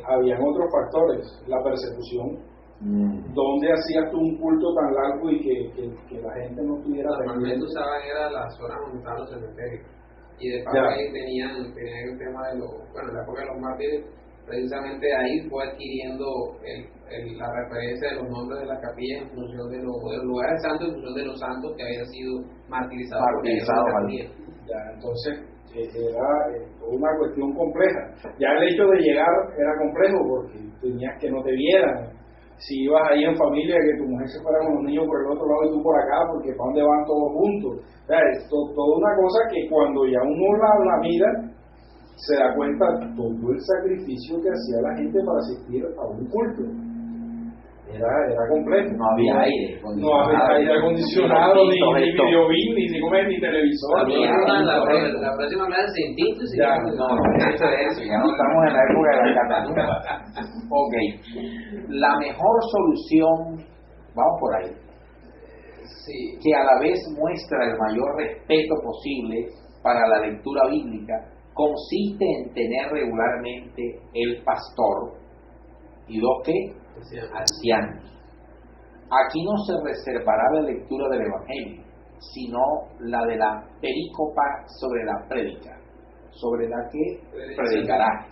habían otros factores, la persecución. ¿Dónde hacías tú un culto tan largo y que la gente no tuviera normalmente usaban era las zonas donde estaban los cementerios, y de paso ahí tenían el tema de la época de los mártires, precisamente ahí fue adquiriendo la referencia de los nombres de las capillas en función de los lugares santos, en función de los santos que habían sido martirizados. Entonces era una cuestión compleja. Ya el hecho de llegar era complejo porque tenías que no te vieran. Si ibas ahí en familia, que tu mujer se fuera con los niños por el otro lado y tú por acá, porque ¿para dónde van todos juntos? O sea, es toda una cosa que cuando ya uno la mira, se da cuenta todo el sacrificio que hacía la gente para asistir a un culto. Era complejo. No había aire acondicionado, ni videobeam, ni televisor. La próxima clase se intenta y ya no estamos en la época de la catástrofe. Ok, la mejor solución, vamos por ahí, que a la vez muestra el mayor respeto posible para la lectura bíblica, consiste en tener regularmente el pastor y los que ancianos. Aquí no se reservará la lectura del Evangelio, sino la de la perícopa sobre la prédica, sobre la que predicará,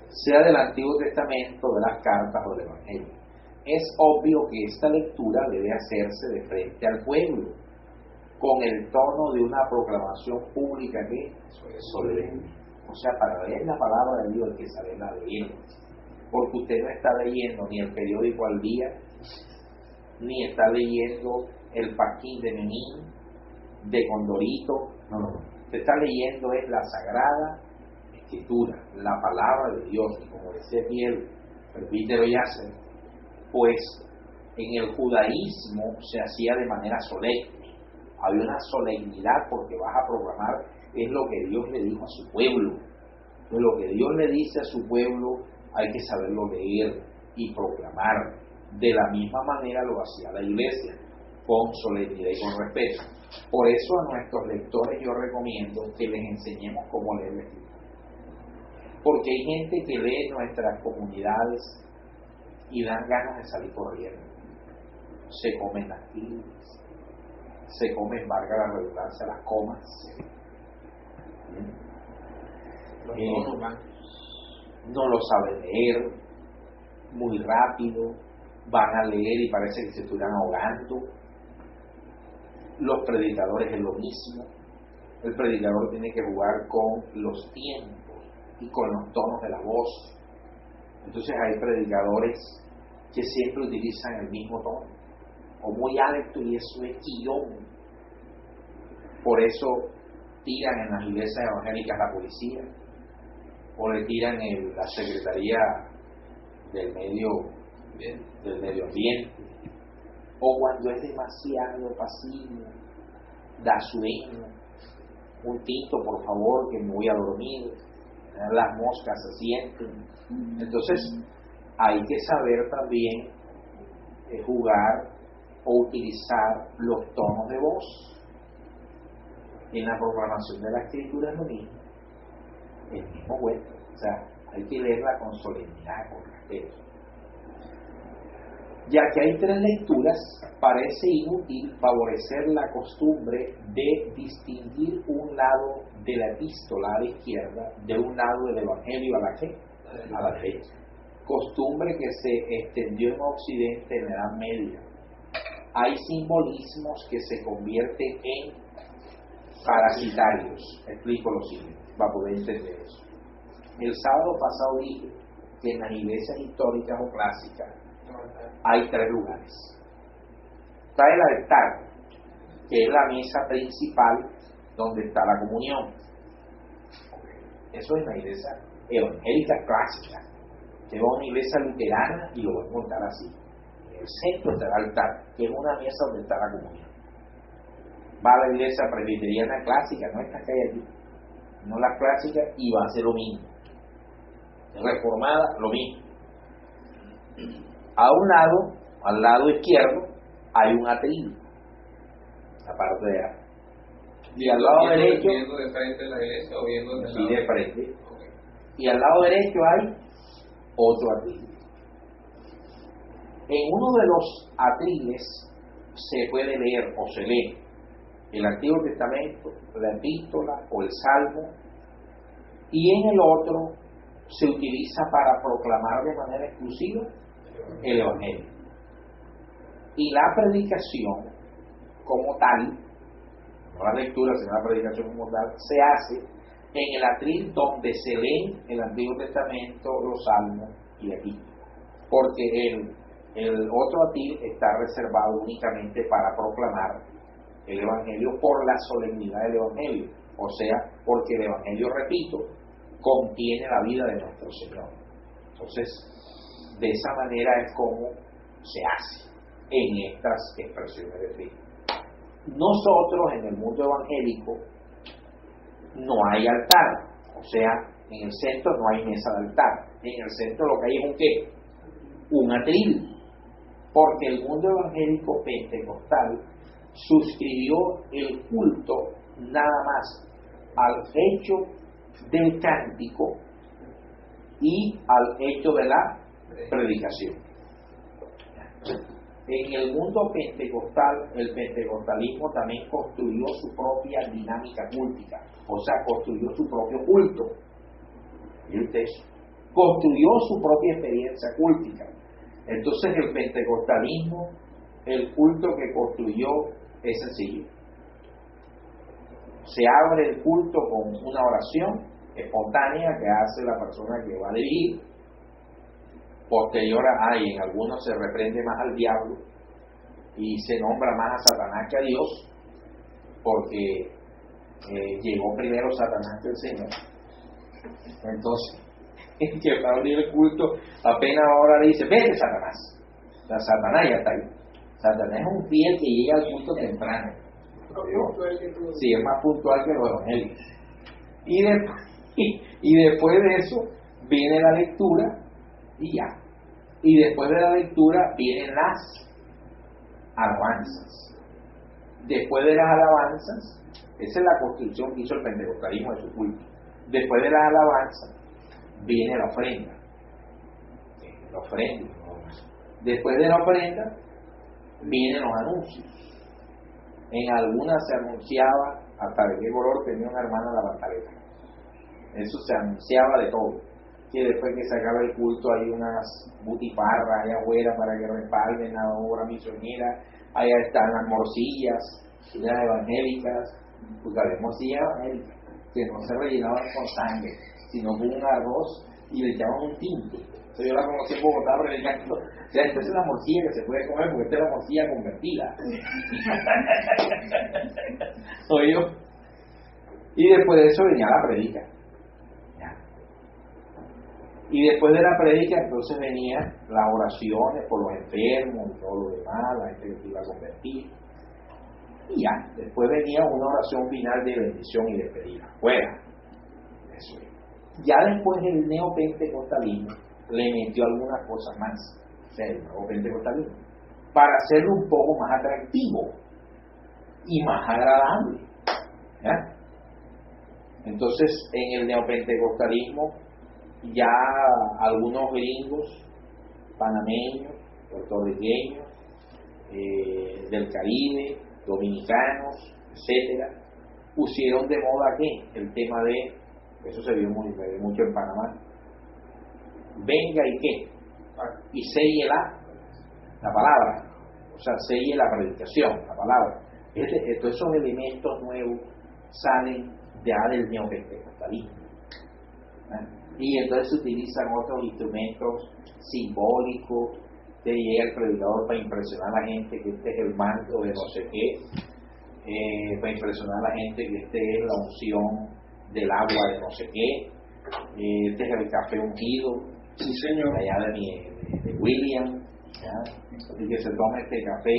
sea del Antiguo Testamento, de las cartas o del Evangelio. Es obvio que esta lectura debe hacerse de frente al pueblo, con el tono de una proclamación pública que solemne. O sea, para leer la palabra de Dios hay que saberla leer, porque usted no está leyendo ni el periódico Al Día, ni está leyendo el Paquín de Menín, de Condorito, no. Usted está leyendo es la Sagrada Escritura, la palabra de Dios, y como decía aquí el presbítero Yasser, pues en el judaísmo se hacía de manera solemne, había una solemnidad porque vas a proclamar es lo que Dios le dijo a su pueblo. Entonces, lo que Dios le dice a su pueblo hay que saberlo leer y proclamar. De la misma manera lo hacía la iglesia, con solemnidad y con respeto. Por eso a nuestros lectores yo recomiendo que les enseñemos cómo leer la Escritura. Porque hay gente que lee nuestras comunidades y dan ganas de salir corriendo. Se comen las tildes, se comen, valga la redundancia, las comas. No lo saben leer, muy rápido, van a leer y parece que se estuvieran ahogando. Los predicadores es lo mismo. El predicador tiene que jugar con los tiempos y con los tonos de la voz. Entonces hay predicadores que siempre utilizan el mismo tono, o muy alto, y eso es quillón. Por eso tiran en las iglesias evangélicas la policía, o le tiran en la Secretaría del Medio Ambiente, o cuando es demasiado pasivo, da sueño, un tinto por favor que me voy a dormir, las moscas se sienten. Entonces hay que saber también jugar o utilizar los tonos de voz. En la proclamación de la Escritura es lo mismo, el mismo cuento. O sea, hay que leerla con solemnidad, con respeto. Ya que hay tres lecturas, parece inútil favorecer la costumbre de distinguir un lado de la epístola a la izquierda de un lado del Evangelio a la derecha. Costumbre que se extendió en Occidente en la Edad Media. Hay simbolismos que se convierten en parasitarios. Explico lo siguiente, para poder entender eso. El sábado pasado dije que en las iglesias históricas o clásicas hay tres lugares. Está el altar, que es la mesa principal donde está la comunión. Eso es la iglesia evangélica clásica. Usted va a una iglesia luterana y lo va a encontrar así. En el centro está el altar, que es una mesa donde está la comunión. Va a la iglesia presbiteriana clásica, no esta que hay aquí, no la clásica, y va a hacer lo mismo. Reformada, lo mismo. A un lado, al lado izquierdo, hay un atril, la parte de Y al lado derecho, viendo de frente la iglesia o viendo de sí, de frente. Y al lado derecho hay otro atril. En uno de los atriles se puede leer o se lee el Antiguo Testamento, la Epístola o el Salmo, y en el otro se utiliza para proclamar de manera exclusiva el Evangelio. Y la predicación como tal, no la lectura, sino la predicación como tal, se hace en el atril donde se lee el Antiguo Testamento, los Salmos y la Epístola, porque el otro atril está reservado únicamente para proclamar el Evangelio por la solemnidad del Evangelio, o sea, porque el Evangelio, repito, contiene la vida de nuestro Señor. Entonces, de esa manera es como se hace en estas expresiones de fe. Nosotros en el mundo evangélico no hay altar, o sea, en el centro no hay mesa de altar, en el centro lo que hay es un ¿qué? Un atril, porque el mundo evangélico pentecostal suscribió el culto nada más al hecho del cántico y al hecho de la predicación. En el mundo pentecostal, el pentecostalismo también construyó su propia dinámica cultica, o sea, construyó su propio culto. ¿Y usted? Construyó su propia experiencia cultica. Entonces el pentecostalismo, el culto que construyó es sencillo. Se abre el culto con una oración espontánea que hace la persona que va a dirigir. Posterior en algunos se reprende más al diablo y se nombra más a Satanás que a Dios, porque llegó primero Satanás que el Señor. Entonces, el que va a abrir el culto apenas ahora le dice: vete, Satanás. O sea, Satanás ya está ahí. Satanás es un fiel que llega al culto temprano. Sí, es más puntual que los evangélicos. Y después de eso viene la lectura y ya. Y después de la lectura vienen las alabanzas. Después de las alabanzas, esa es la construcción que hizo el pentecostalismo de su culto. Después de las alabanzas viene la ofrenda. La ofrenda. Después de la ofrenda vienen los anuncios. En algunas se anunciaba hasta de qué color tenía una hermana la pantaleta. Eso se anunciaba de todo. Que después que se acaba el culto hay unas butifarras allá afuera para que respalden la obra misionera. Allá están las morcillas, las evangélicas, porque había morcillas evangélicas que no se rellenaban con sangre, sino con un arroz y le echaban un tinto. Entonces yo la conocí en Bogotá predicando. O sea, esta es la morcilla que se puede comer, porque esta es la morcilla convertida. ¿Oye? Y después de eso venía la predica. Y después de la predica entonces venían las oraciones por los enfermos y todo lo demás, la gente que se iba a convertir. Y ya, después venía una oración final de bendición y despedida. Fuera. Eso es. Ya después el neopentecostalismo le metió algunas cosas más. O sea, el neopentecostalismo, para hacerlo un poco más atractivo y más agradable. ¿Ya? Entonces, en el neopentecostalismo ya algunos gringos, panameños, puertorriqueños, del Caribe, dominicanos, etcétera, pusieron de moda ¿qué? El tema de, eso se vio mucho en Panamá, venga y qué, y selle la palabra, o sea, selle la predicación, la palabra. Todos esos elementos nuevos salen ya del neopentecostalismo. Y entonces se utilizan otros instrumentos simbólicos, que llega el predicador para impresionar a la gente que este es el manto de no sé qué, para impresionar a la gente que este es la unción del agua de no sé qué, este es el café ungido, sí, señor, allá de William, ¿ya? Y que se toma este café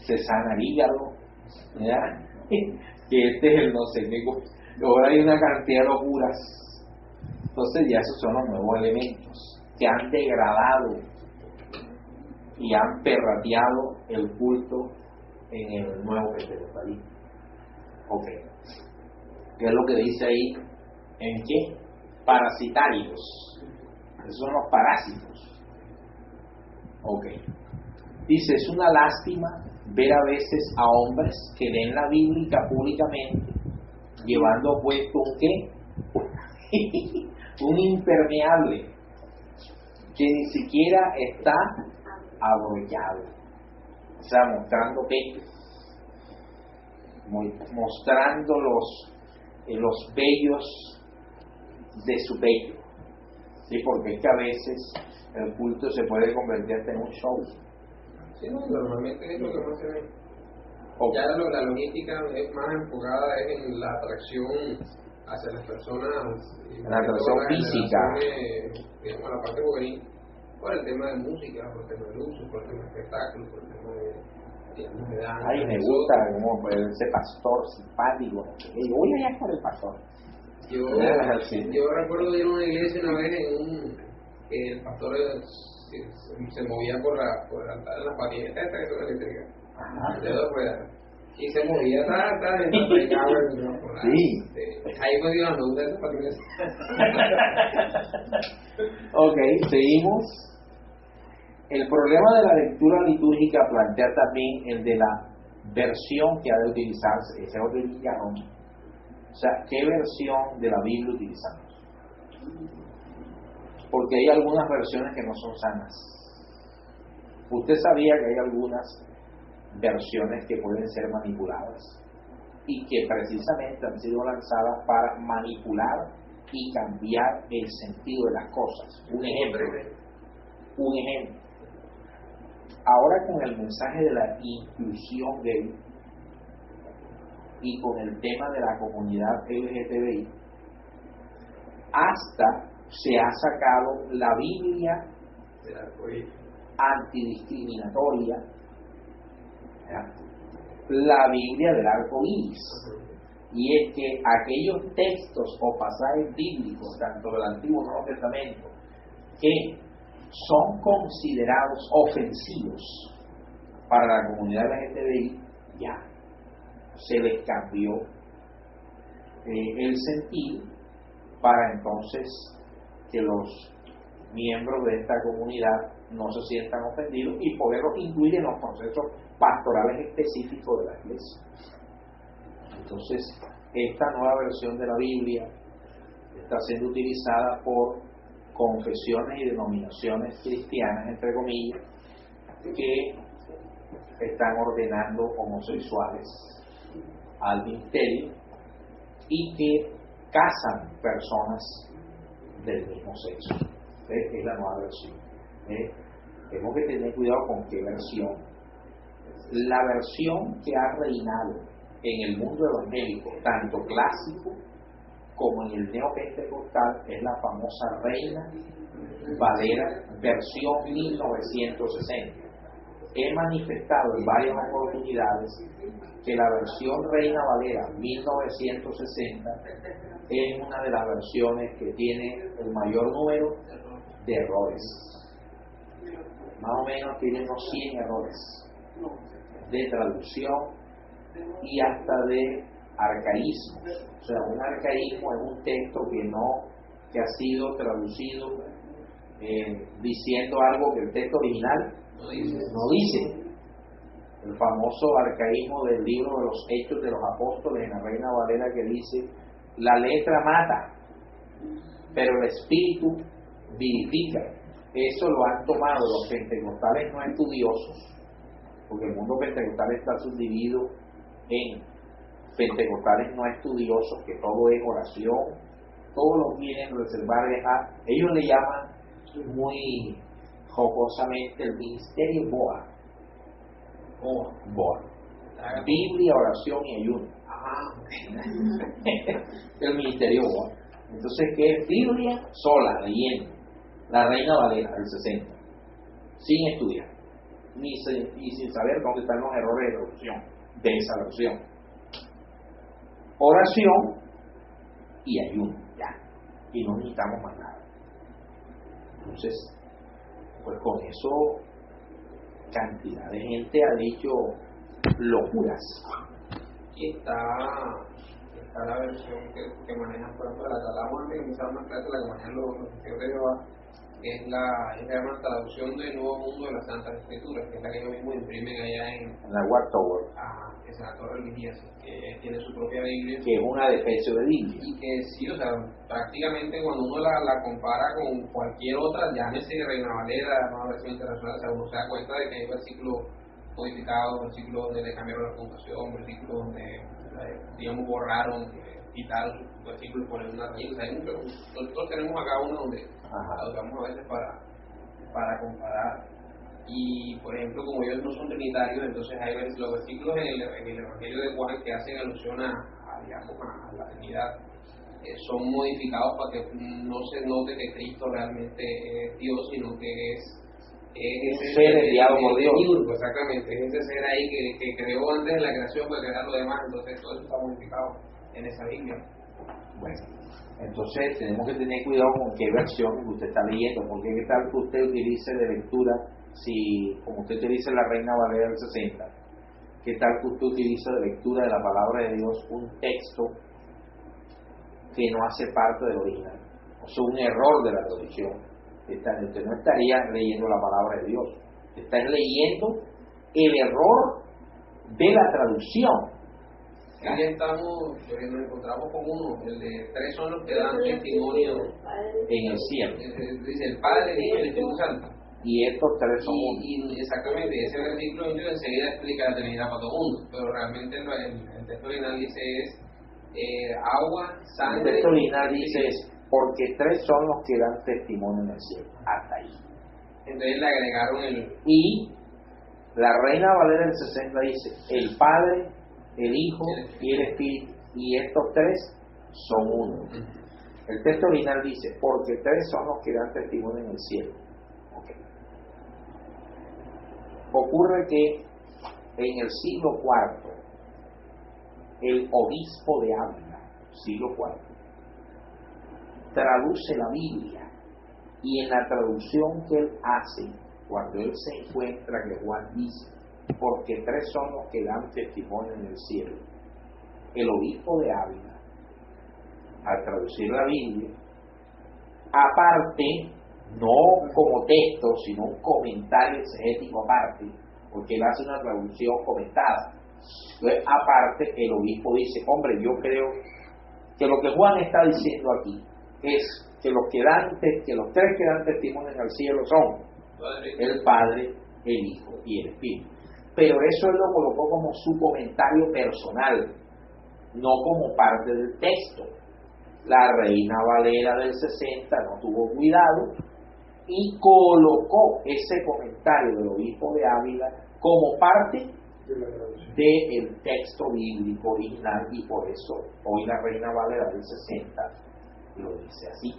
se sana el hígado, ¿ya? Que este es el no sé qué. Ahora hay una cantidad de locuras. Entonces ya esos son los nuevos elementos que han degradado y han perrateado el culto en el nuevo pentecostalismo. Ok. ¿Qué es lo que dice ahí? ¿En qué? Parasitarios. Esos son los parásitos. Ok. Dice, es una lástima ver a veces a hombres que leen la Biblia públicamente llevando puesto un qué, un impermeable que ni siquiera está abrochado, o sea, mostrando pecho, mostrando los vellos de su pecho, ¿sí? Porque es que a veces el culto se puede convertir hasta en un show. Sí, no, normalmente es lo que más se ve. Okay. Ya la logística es más enfocada en la atracción hacia las personas, la atracción física, digamos, la parte juvenil, por el tema de música, por el tema de luz, por el tema de espectáculo, por el tema de danza. Ay, me gusta como ese pastor simpático. Yo voy allá por el pastor. Yo recuerdo ir a una iglesia una vez el pastor se movía por las patinetas estas que son eléctricas. Y se movía sí. Ahí me dio la nota de esas patinetas. Ok, seguimos. El problema de la lectura litúrgica plantea también el de la versión que ha de utilizarse. Ese es otro indicarón. O sea, ¿qué versión de la Biblia utilizamos? Porque hay algunas versiones que no son sanas. Usted sabía que hay algunas versiones que pueden ser manipuladas y que precisamente han sido lanzadas para manipular y cambiar el sentido de las cosas. Un ejemplo. Ahora con el mensaje de la inclusión gay y con el tema de la comunidad LGTBI, hasta se ha sacado la Biblia antidiscriminatoria, la Biblia del arco iris. Y es que aquellos textos o pasajes bíblicos, tanto del Antiguo como del Nuevo Testamento, que son considerados ofensivos para la comunidad LGTBI, ya se les cambió el sentido para entonces que los miembros de esta comunidad no se sientan ofendidos y poderlos incluir en los procesos pastorales específicos de la iglesia. Entonces, esta nueva versión de la Biblia está siendo utilizada por confesiones y denominaciones cristianas, entre comillas, que están ordenando homosexuales al ministerio y que casan personas del mismo sexo. Es la nueva versión. Tenemos que tener cuidado con qué versión. La versión que ha reinado en el mundo evangélico, tanto clásico como en el neopentecostal, es la famosa Reina Valera versión 1960. He manifestado en varias oportunidades que la versión Reina Valera 1960 es una de las versiones que tiene el mayor número de errores. Más o menos tiene unos 100 errores de traducción y hasta de arcaísmos. O sea, un arcaísmo es un texto que ha sido traducido diciendo algo que el texto original no dice. El famoso arcaísmo del libro de los Hechos de los Apóstoles en la Reina Valera, que dice: la letra mata, pero el espíritu vivifica. Eso lo han tomado los pentecostales no estudiosos, porque el mundo pentecostal está subdividido en pentecostales no estudiosos, que todo es oración, todos lo quieren reservar, ellos le llaman muy jocosamente el ministerio BOA. BOA. Biblia, oración y ayuno. El ministerio BOA. Entonces, ¿qué es Biblia? Sola, leyendo. La Reina Valera del 60. Sin estudiar. Y sin saber dónde están los errores de traducción de esa versión. Oración y ayuno, ya. Y no necesitamos más nada. Entonces, pues con eso cantidad de gente ha dicho locuras y está la versión que manejan, por ejemplo, la que hablamos antes de empezar una clase, la que manejan los testigos de Jehová, que es la traducción del Nuevo Mundo de las Santas Escrituras, que es la que ellos mismos imprimen allá en la Watchtower, que es la Torre Religiosa, que tiene su propia Biblia. Que es una defensa de Biblia. Y que sí, o sea, prácticamente cuando uno la compara con cualquier otra, llámese Reina Valera, nueva versión internacional, o sea, uno se da cuenta de que hay versículos modificados, versículos donde le cambiaron la puntuación, versículos donde, digamos, borraron, quitaron versículos, poner una raíz. O sea, nosotros tenemos acá uno donde la usamos a veces para comparar. Y por ejemplo, como ellos no son trinitarios, entonces hay los versículos en el Evangelio de Juan que hacen alusión digamos, a la Trinidad, son modificados para que no se note que Cristo realmente es Dios, sino que es ese ser enviado por Dios. Exactamente, es ese ser ahí que creó antes de la creación para crear lo demás. Entonces todo eso está modificado en esa Biblia. Bueno, entonces tenemos que tener cuidado con qué versión usted está leyendo, porque qué tal que usted utilice de lectura, si como usted utiliza la Reina Valera del 60, qué tal que usted utiliza de lectura de la palabra de Dios un texto que no hace parte del original, o sea, un error de la traducción. Usted no estaría leyendo la palabra de Dios, está leyendo el error de la traducción. Ahí nos encontramos con uno, el de 3 son los que dan testimonio en el cielo. Dice el Padre, el Hijo y el Espíritu Santo. Y estos 3 son uno. Y exactamente, ese versículo enseguida explica la Trinidad para todo el mundo, pero realmente el texto original dice agua, sangre. El texto original dice porque 3 son los que dan testimonio en el cielo. Hasta ahí. Entonces le agregaron y la Reina Valera del 60 dice el Padre, el Hijo y el Espíritu, y estos 3 son uno. El texto original dice porque 3 son los que dan testimonio en el cielo. Okay. Ocurre que en el siglo IV el obispo de Ávila, siglo IV, traduce la Biblia, y en la traducción que él hace, cuando él se encuentra que Juan dice porque 3 son los que dan testimonio en el cielo, el obispo de Ávila, al traducir la Biblia, aparte, no como texto, sino un comentario exegético aparte, porque él hace una traducción comentada. Entonces, aparte, el obispo dice, hombre, yo creo que lo que Juan está diciendo aquí es que los 3 que dan testimonio en el cielo son el Padre, el Hijo y el Espíritu. Pero eso él lo colocó como su comentario personal, no como parte del texto. La Reina Valera del 60 no tuvo cuidado y colocó ese comentario del obispo de Ávila como parte del texto bíblico original, y por eso hoy la Reina Valera del 60 lo dice así.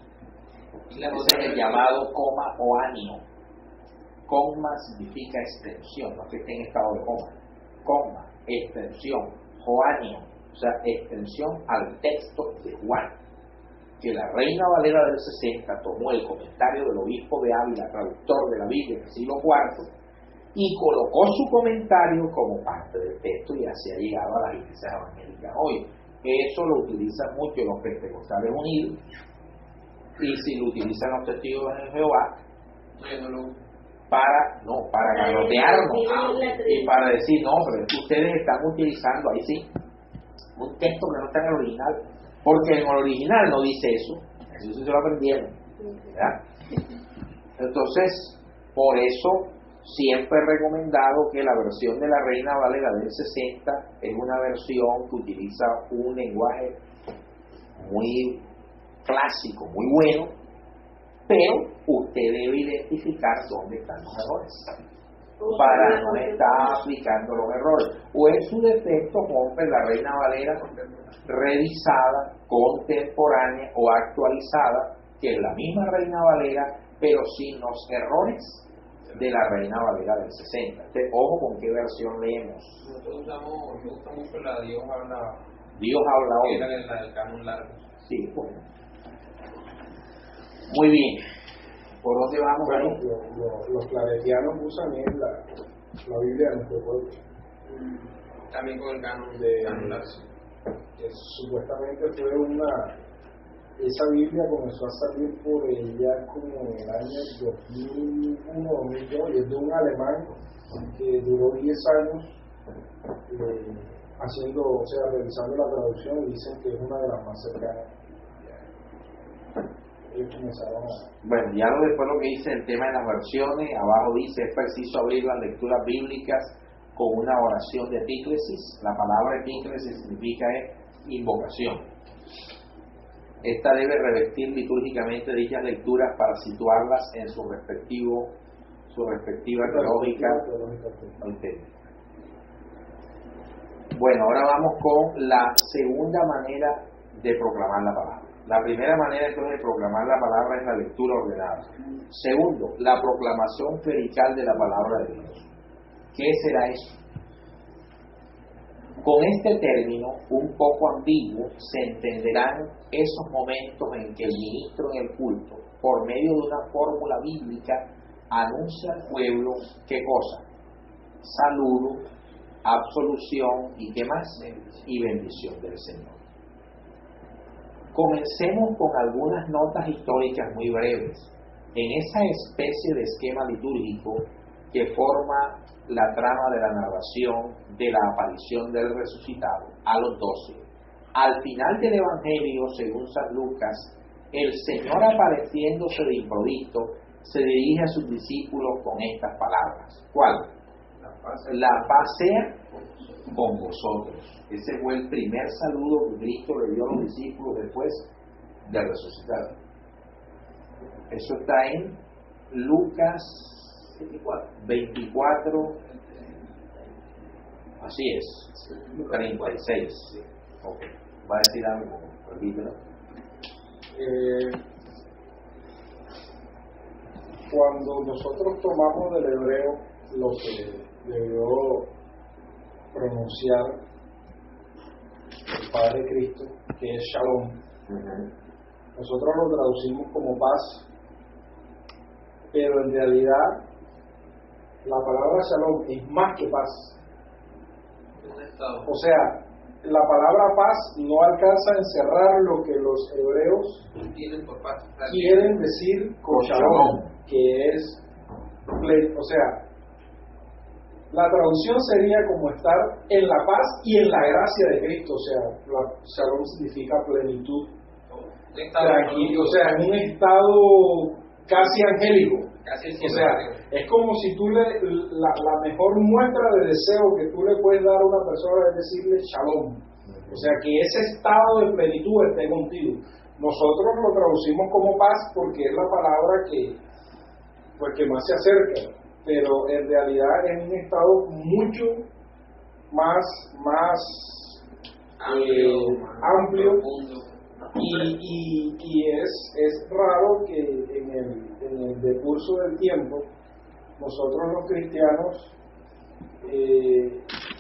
Ese es el llamado coma o anio. Coma significa extensión, no que esté en estado de coma. Coma, extensión, joanio, o sea, extensión al texto de Juan. Que la Reina Valera del 60 tomó el comentario del obispo de Ávila, traductor de la Biblia en el siglo IV, y colocó su comentario como parte del texto, y así ha llegado a las iglesias evangélicas hoy. Eso lo utilizan mucho los pentecostales unidos, y si lo utilizan los testigos de Jehová, para garrotearnos y para decir, no, pero ustedes están utilizando, ahí sí, un texto que no está en el original, porque en el original no dice eso se lo aprendieron, ¿verdad? Entonces, por eso siempre he recomendado que la versión de la Reina Valera del 60 es una versión que utiliza un lenguaje muy clásico, muy bueno, pero usted debe identificar dónde están los errores para no estar aplicando los errores, o en su defecto compre la Reina Valera revisada, contemporánea o actualizada, que es la misma Reina Valera pero sin los errores de la Reina Valera del 60. Entonces, ojo con qué versión leemos. Nosotros usamos, me gusta mucho la Dios habla hoy. Era la del canon largo. Sí, bueno. Muy bien. ¿Por dónde vamos? Bueno, los claretianos usan la Biblia de nuestro pueblo. también con el canon de que supuestamente fue esa Biblia comenzó a salir por ella como en el año 2001, 2002, y es de un alemán que duró 10 años realizando la traducción, y dicen que es una de las más cercanas. Ellos comenzaron a... Bueno, ya después lo que dice el tema de las versiones, abajo dice: es preciso abrir las lecturas bíblicas con una oración de epíclesis. La palabra epíclesis significa invocación. Esta debe revestir litúrgicamente dichas lecturas para situarlas en su respectiva teológica. Bueno, ahora vamos con la segunda manera de proclamar la palabra. La primera manera entonces de proclamar la palabra es la lectura ordenada. Segundo, la proclamación clerical de la palabra de Dios. ¿Qué será eso? Con este término, un poco ambiguo, se entenderán esos momentos en que el ministro en el culto, por medio de una fórmula bíblica, anuncia al pueblo, ¿qué cosa? Saludo, absolución y ¿qué más? Y bendición del Señor. Comencemos con algunas notas históricas muy breves. En esa especie de esquema litúrgico que forma la trama de la narración de la aparición del resucitado a los 12. Al final del Evangelio, según San Lucas, el Señor, apareciéndose de improviso, se dirige a sus discípulos con estas palabras. ¿Cuál? La paz sea con vosotros. Ese fue el primer saludo que Cristo le dio a los discípulos después de resucitar. Eso está en Lucas 24, así es, 36. Okay. ¿Va a decir algo? Repítelo. Cuando nosotros tomamos del hebreo lo que debió pronunciar el Padre Cristo, que es Shalom, nosotros lo traducimos como paz, pero en realidad la palabra Shalom es más que paz. O sea, la palabra paz no alcanza a encerrar lo que los hebreos quieren decir con Shalom, que es, o sea, la traducción sería como estar en la paz y en la gracia de Cristo. O sea, Shalom significa plenitud, tranquilo, o sea, en un estado casi angélico. O sea, es como si tú la mejor muestra de deseo que tú le puedes dar a una persona es decirle Shalom. O sea, que ese estado de plenitud esté contigo. Nosotros lo traducimos como paz porque es la palabra que más se acerca, pero en realidad es un estado mucho más amplio y es raro que en el decurso del tiempo nosotros los cristianos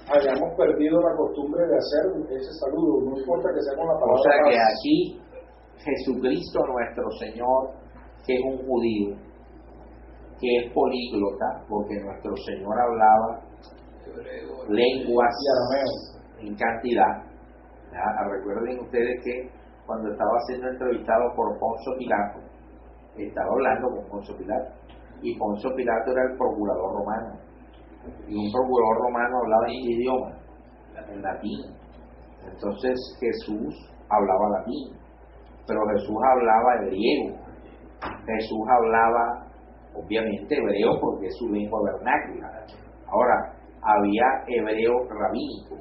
hayamos perdido la costumbre de hacer ese saludo, no importa que sea con la palabra. O sea que aquí Jesucristo nuestro Señor, que es un judío, que es políglota, porque nuestro Señor hablaba lenguas en cantidad. Recuerden ustedes que cuando estaba siendo entrevistado por Poncio Pilato, estaba hablando con Poncio Pilato, y Poncio Pilato era el procurador romano, y un procurador romano hablaba en qué idioma, en latín. Entonces Jesús hablaba latín, pero Jesús hablaba griego, Jesús hablaba obviamente hebreo porque es su lengua vernácula. Ahora, había hebreo rabínico,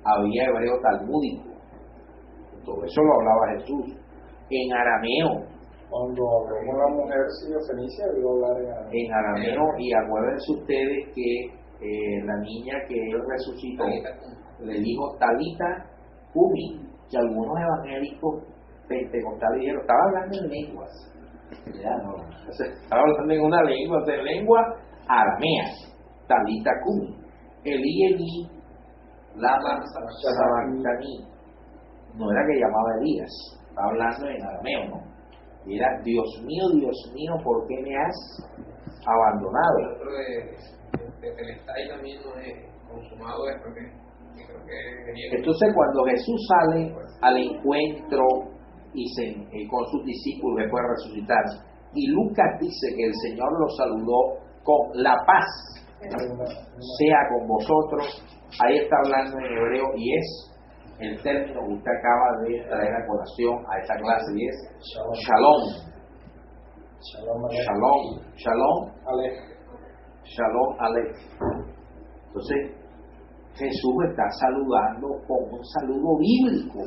había hebreo talmúdico, todo eso lo hablaba Jesús. En arameo, cuando habló con la mujer sirio-fenicia, debió hablar en arameo. Y acuérdense ustedes que la niña que él resucitó le dijo Talita Cumi, que algunos evangélicos pentecostales dijeron, estaba hablando en lenguas. Ya no, estaba hablando en una lengua, de lengua aramea, Talita Cumi. Eli lama sabactani. No era que llamaba Elías, estaba hablando en arameo, ¿no? Y era, Dios mío, ¿por qué me has abandonado? El otro de Telestai también no es consumado, es porque Entonces cuando Jesús sale al encuentro con sus discípulos después de resucitar, y Lucas dice que el Señor los saludó con la paz sea con vosotros, ahí está hablando en hebreo y es el término que usted acaba de traer a colación a esta clase, y es shalom. Shalom, shalom, shalom, alef. Entonces Jesús está saludando con un saludo bíblico.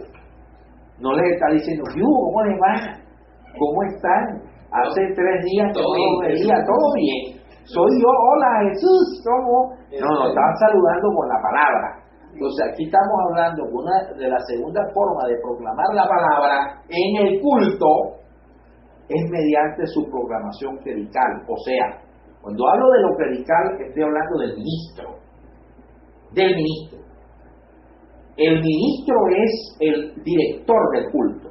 No les está diciendo, ¿cómo les va? ¿Cómo están? Hace 3 días que no los veía, todo bien. Soy yo, hola Jesús, ¿cómo? No, estaba saludando con la palabra. Entonces aquí estamos hablando de una de las segundas formas de proclamar la palabra en el culto, es mediante su proclamación clerical. O sea, cuando hablo de lo clerical, estoy hablando del ministro. Del ministro. El ministro es el director del culto,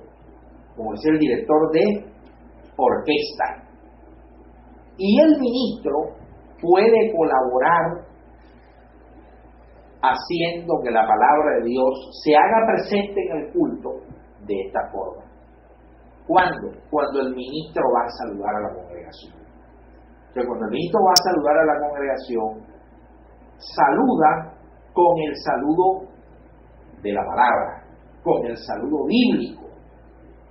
como es el director de orquesta. Y el ministro puede colaborar haciendo que la palabra de Dios se haga presente en el culto de esta forma. ¿Cuándo? Cuando el ministro va a saludar a la congregación. Entonces, cuando el ministro va a saludar a la congregación, saluda con el saludo de la palabra, con el saludo bíblico,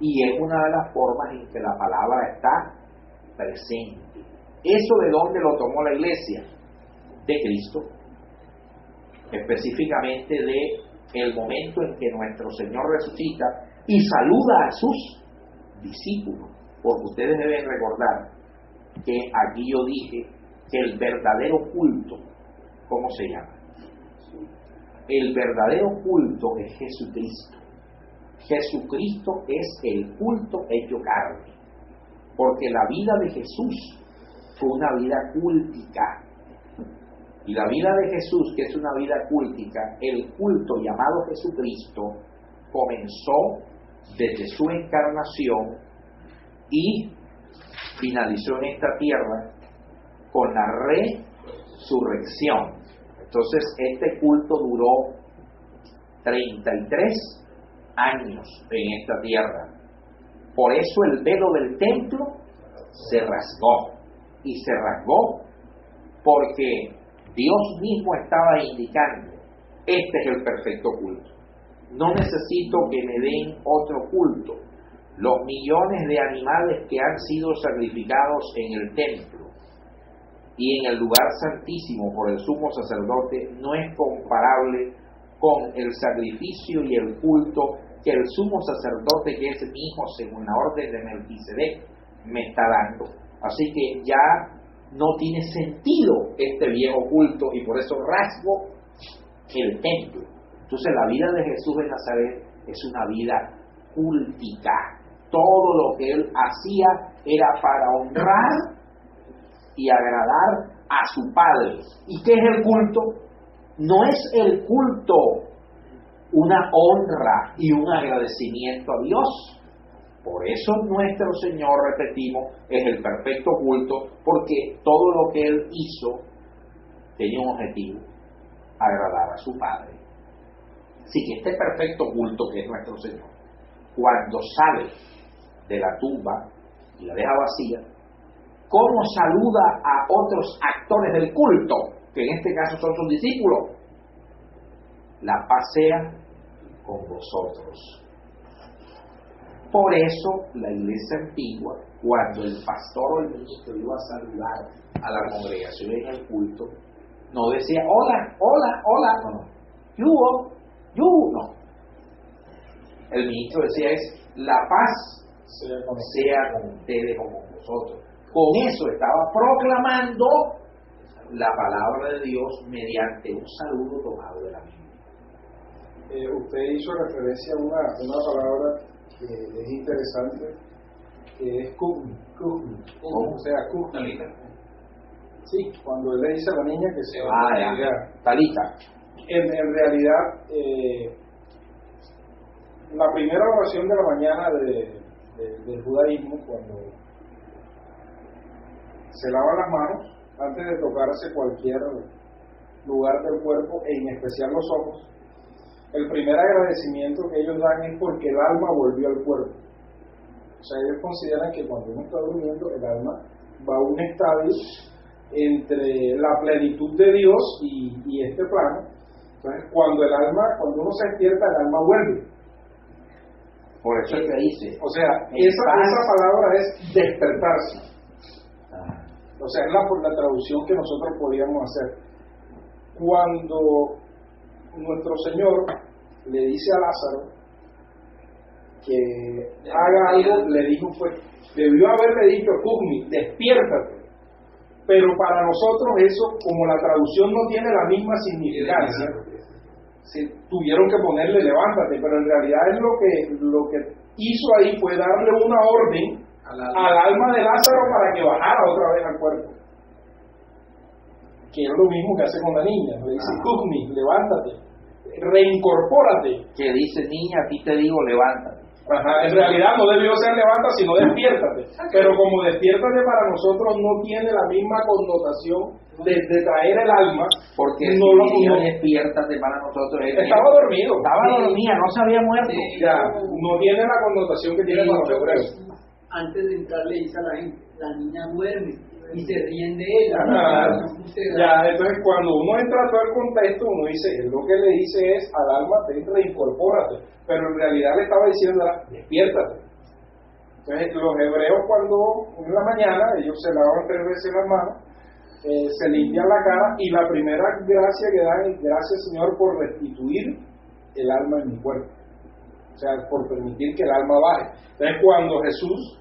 y es una de las formas en que la palabra está presente. ¿Eso de dónde lo tomó la iglesia? De Cristo, específicamente de el momento en que nuestro Señor resucita y saluda a sus discípulos, porque ustedes deben recordar que aquí yo dije que el verdadero culto, ¿cómo se llama? El verdadero culto es Jesucristo. Jesucristo es el culto hecho carne, porque la vida de Jesús fue una vida cúltica, y la vida de Jesús, que es una vida cúltica, el culto llamado Jesucristo comenzó desde su encarnación y finalizó en esta tierra con la resurrección. Entonces este culto duró 33 años en esta tierra. Por eso el velo del templo se rasgó, y se rasgó porque Dios mismo estaba indicando, este es el perfecto culto. No necesito que me den otro culto. Los millones de animales que han sido sacrificados en el templo y en el lugar santísimo por el sumo sacerdote no es comparable con el sacrificio y el culto que el sumo sacerdote, que es mi hijo según la orden de Melquisedec, me está dando. Así que ya no tiene sentido este viejo culto, y por eso rasgo el templo. Entonces la vida de Jesús de Nazaret es una vida cúltica. Todo lo que él hacía era para honrar y agradar a su Padre. ¿Y qué es el culto? No es el culto una honra y un agradecimiento a Dios. Por eso nuestro Señor, repetimos, es el perfecto culto, porque todo lo que él hizo tenía un objetivo: agradar a su Padre. Así que este perfecto culto que es nuestro Señor, cuando sale de la tumba y la deja vacía, ¿cómo saluda a otros actores del culto, que en este caso son sus discípulos? La paz sea con vosotros. Por eso la iglesia antigua, cuando el pastor o el ministro iba a saludar a la congregación en el culto, no decía hola, hola, hola, no, no. El ministro decía es la paz sea con ustedes o con vosotros. Con eso estaba proclamando la palabra de Dios mediante un saludo tomado de la Biblia. Usted hizo referencia a una palabra que es interesante, que es kuhn, o sea, kuhn. Sí, cuando él le dice a la niña que se va a llegar. Talita. En realidad, la primera oración de la mañana del judaísmo, cuando se lavan las manos antes de tocarse cualquier lugar del cuerpo, e en especial los ojos, el primer agradecimiento que ellos dan es porque el alma volvió al cuerpo. O sea, ellos consideran que cuando uno está durmiendo, el alma va a un estadio entre la plenitud de Dios y este plano. Entonces, cuando uno se despierta, el alma vuelve. Por eso es que dice. O sea, esa palabra es despertarse. O sea, es la traducción que nosotros podíamos hacer. Cuando nuestro Señor le dice a Lázaro que haga algo, le dijo, pues, debió haberle dicho, Cugmi, despiértate. Pero para nosotros eso, como la traducción no tiene la misma significancia, tuvieron que ponerle levántate, pero en realidad es lo que hizo ahí fue darle una orden al alma de Lázaro para que bajara otra vez al cuerpo. Que es lo mismo que hace con la niña, le dice, Cugmi, levántate, reincorpórate. Que dice, niña, a ti te digo, levántate. Ajá, en realidad no debió ser levanta, sino despiértate. Pero como despiértate para nosotros no tiene la misma connotación de traer el alma, porque no lo dijo despiértate para nosotros. Estaba dormido. Estaba dormida, no se había muerto. Ya, no tiene la connotación que tiene para los hebreos. Antes de entrar le dice a la gente, la niña duerme. Y se ríen de él. Ya, entonces cuando uno entra a todo el contexto, uno dice, lo que le dice es al alma, reincorpórate, pero en realidad le estaba diciendo, despiértate. Entonces los hebreos cuando en la mañana, ellos se lavan 3 veces las manos, se limpian la cara, y la primera gracia que dan es, gracias Señor por restituir el alma en mi cuerpo. O sea, por permitir que el alma baje. Entonces cuando Jesús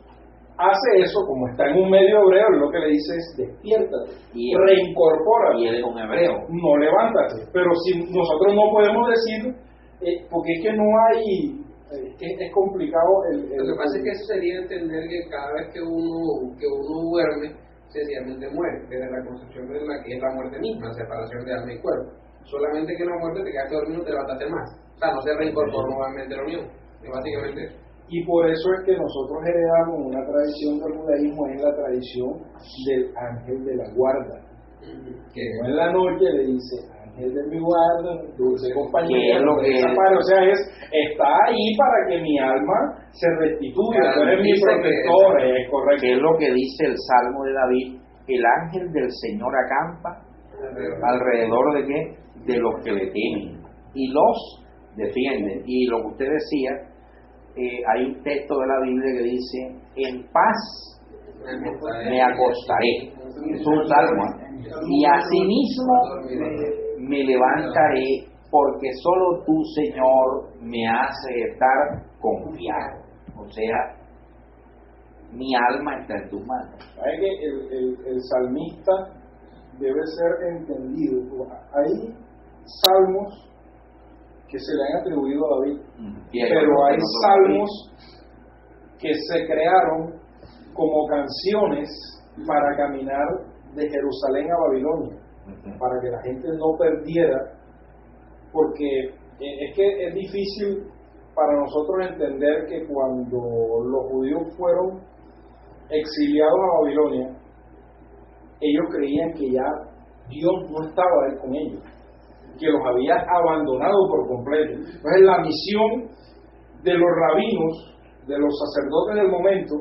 hace eso, como está en un medio hebreo, lo que le dice es despiértate, reincorpórate. Y él es un hebreo. No levántate. Pero si nosotros no podemos decir, porque es que no hay, es complicado. Lo que pasa es que eso sería entender que cada vez que uno duerme, sencillamente muere, desde la concepción de la que es la muerte misma, separación de alma y cuerpo. Solamente que en la muerte te quedaste dormido, te levantaste más. O sea, no se reincorporó nuevamente la unión. Es básicamente eso. Y por eso es que nosotros heredamos una tradición del judaísmo, es la tradición del ángel de la guarda. Que no en la noche le dice, ángel de mi guarda, dulce compañero, o sea, está ahí para que mi alma se restituya, tú eres mi protector, es correcto. Que es lo que dice el Salmo de David, el ángel del Señor acampa alrededor de qué, de los que le temen, y los defienden. Y lo que usted decía, hay un texto de la Biblia que dice, en paz me acostaré, es un salmo, y asimismo me levantaré, porque solo tú, Señor, me haces estar confiado. O sea, mi alma está en tus manos. Hay que el salmista debe ser entendido. Hay salmos que se le han atribuido a David, pero hay salmos que se crearon como canciones para caminar de Jerusalén a Babilonia, para que la gente no perdiera, porque es que es difícil para nosotros entender que cuando los judíos fueron exiliados a Babilonia, ellos creían que ya Dios no estaba con ellos, que los había abandonado por completo. Entonces la misión de los rabinos, de los sacerdotes del momento,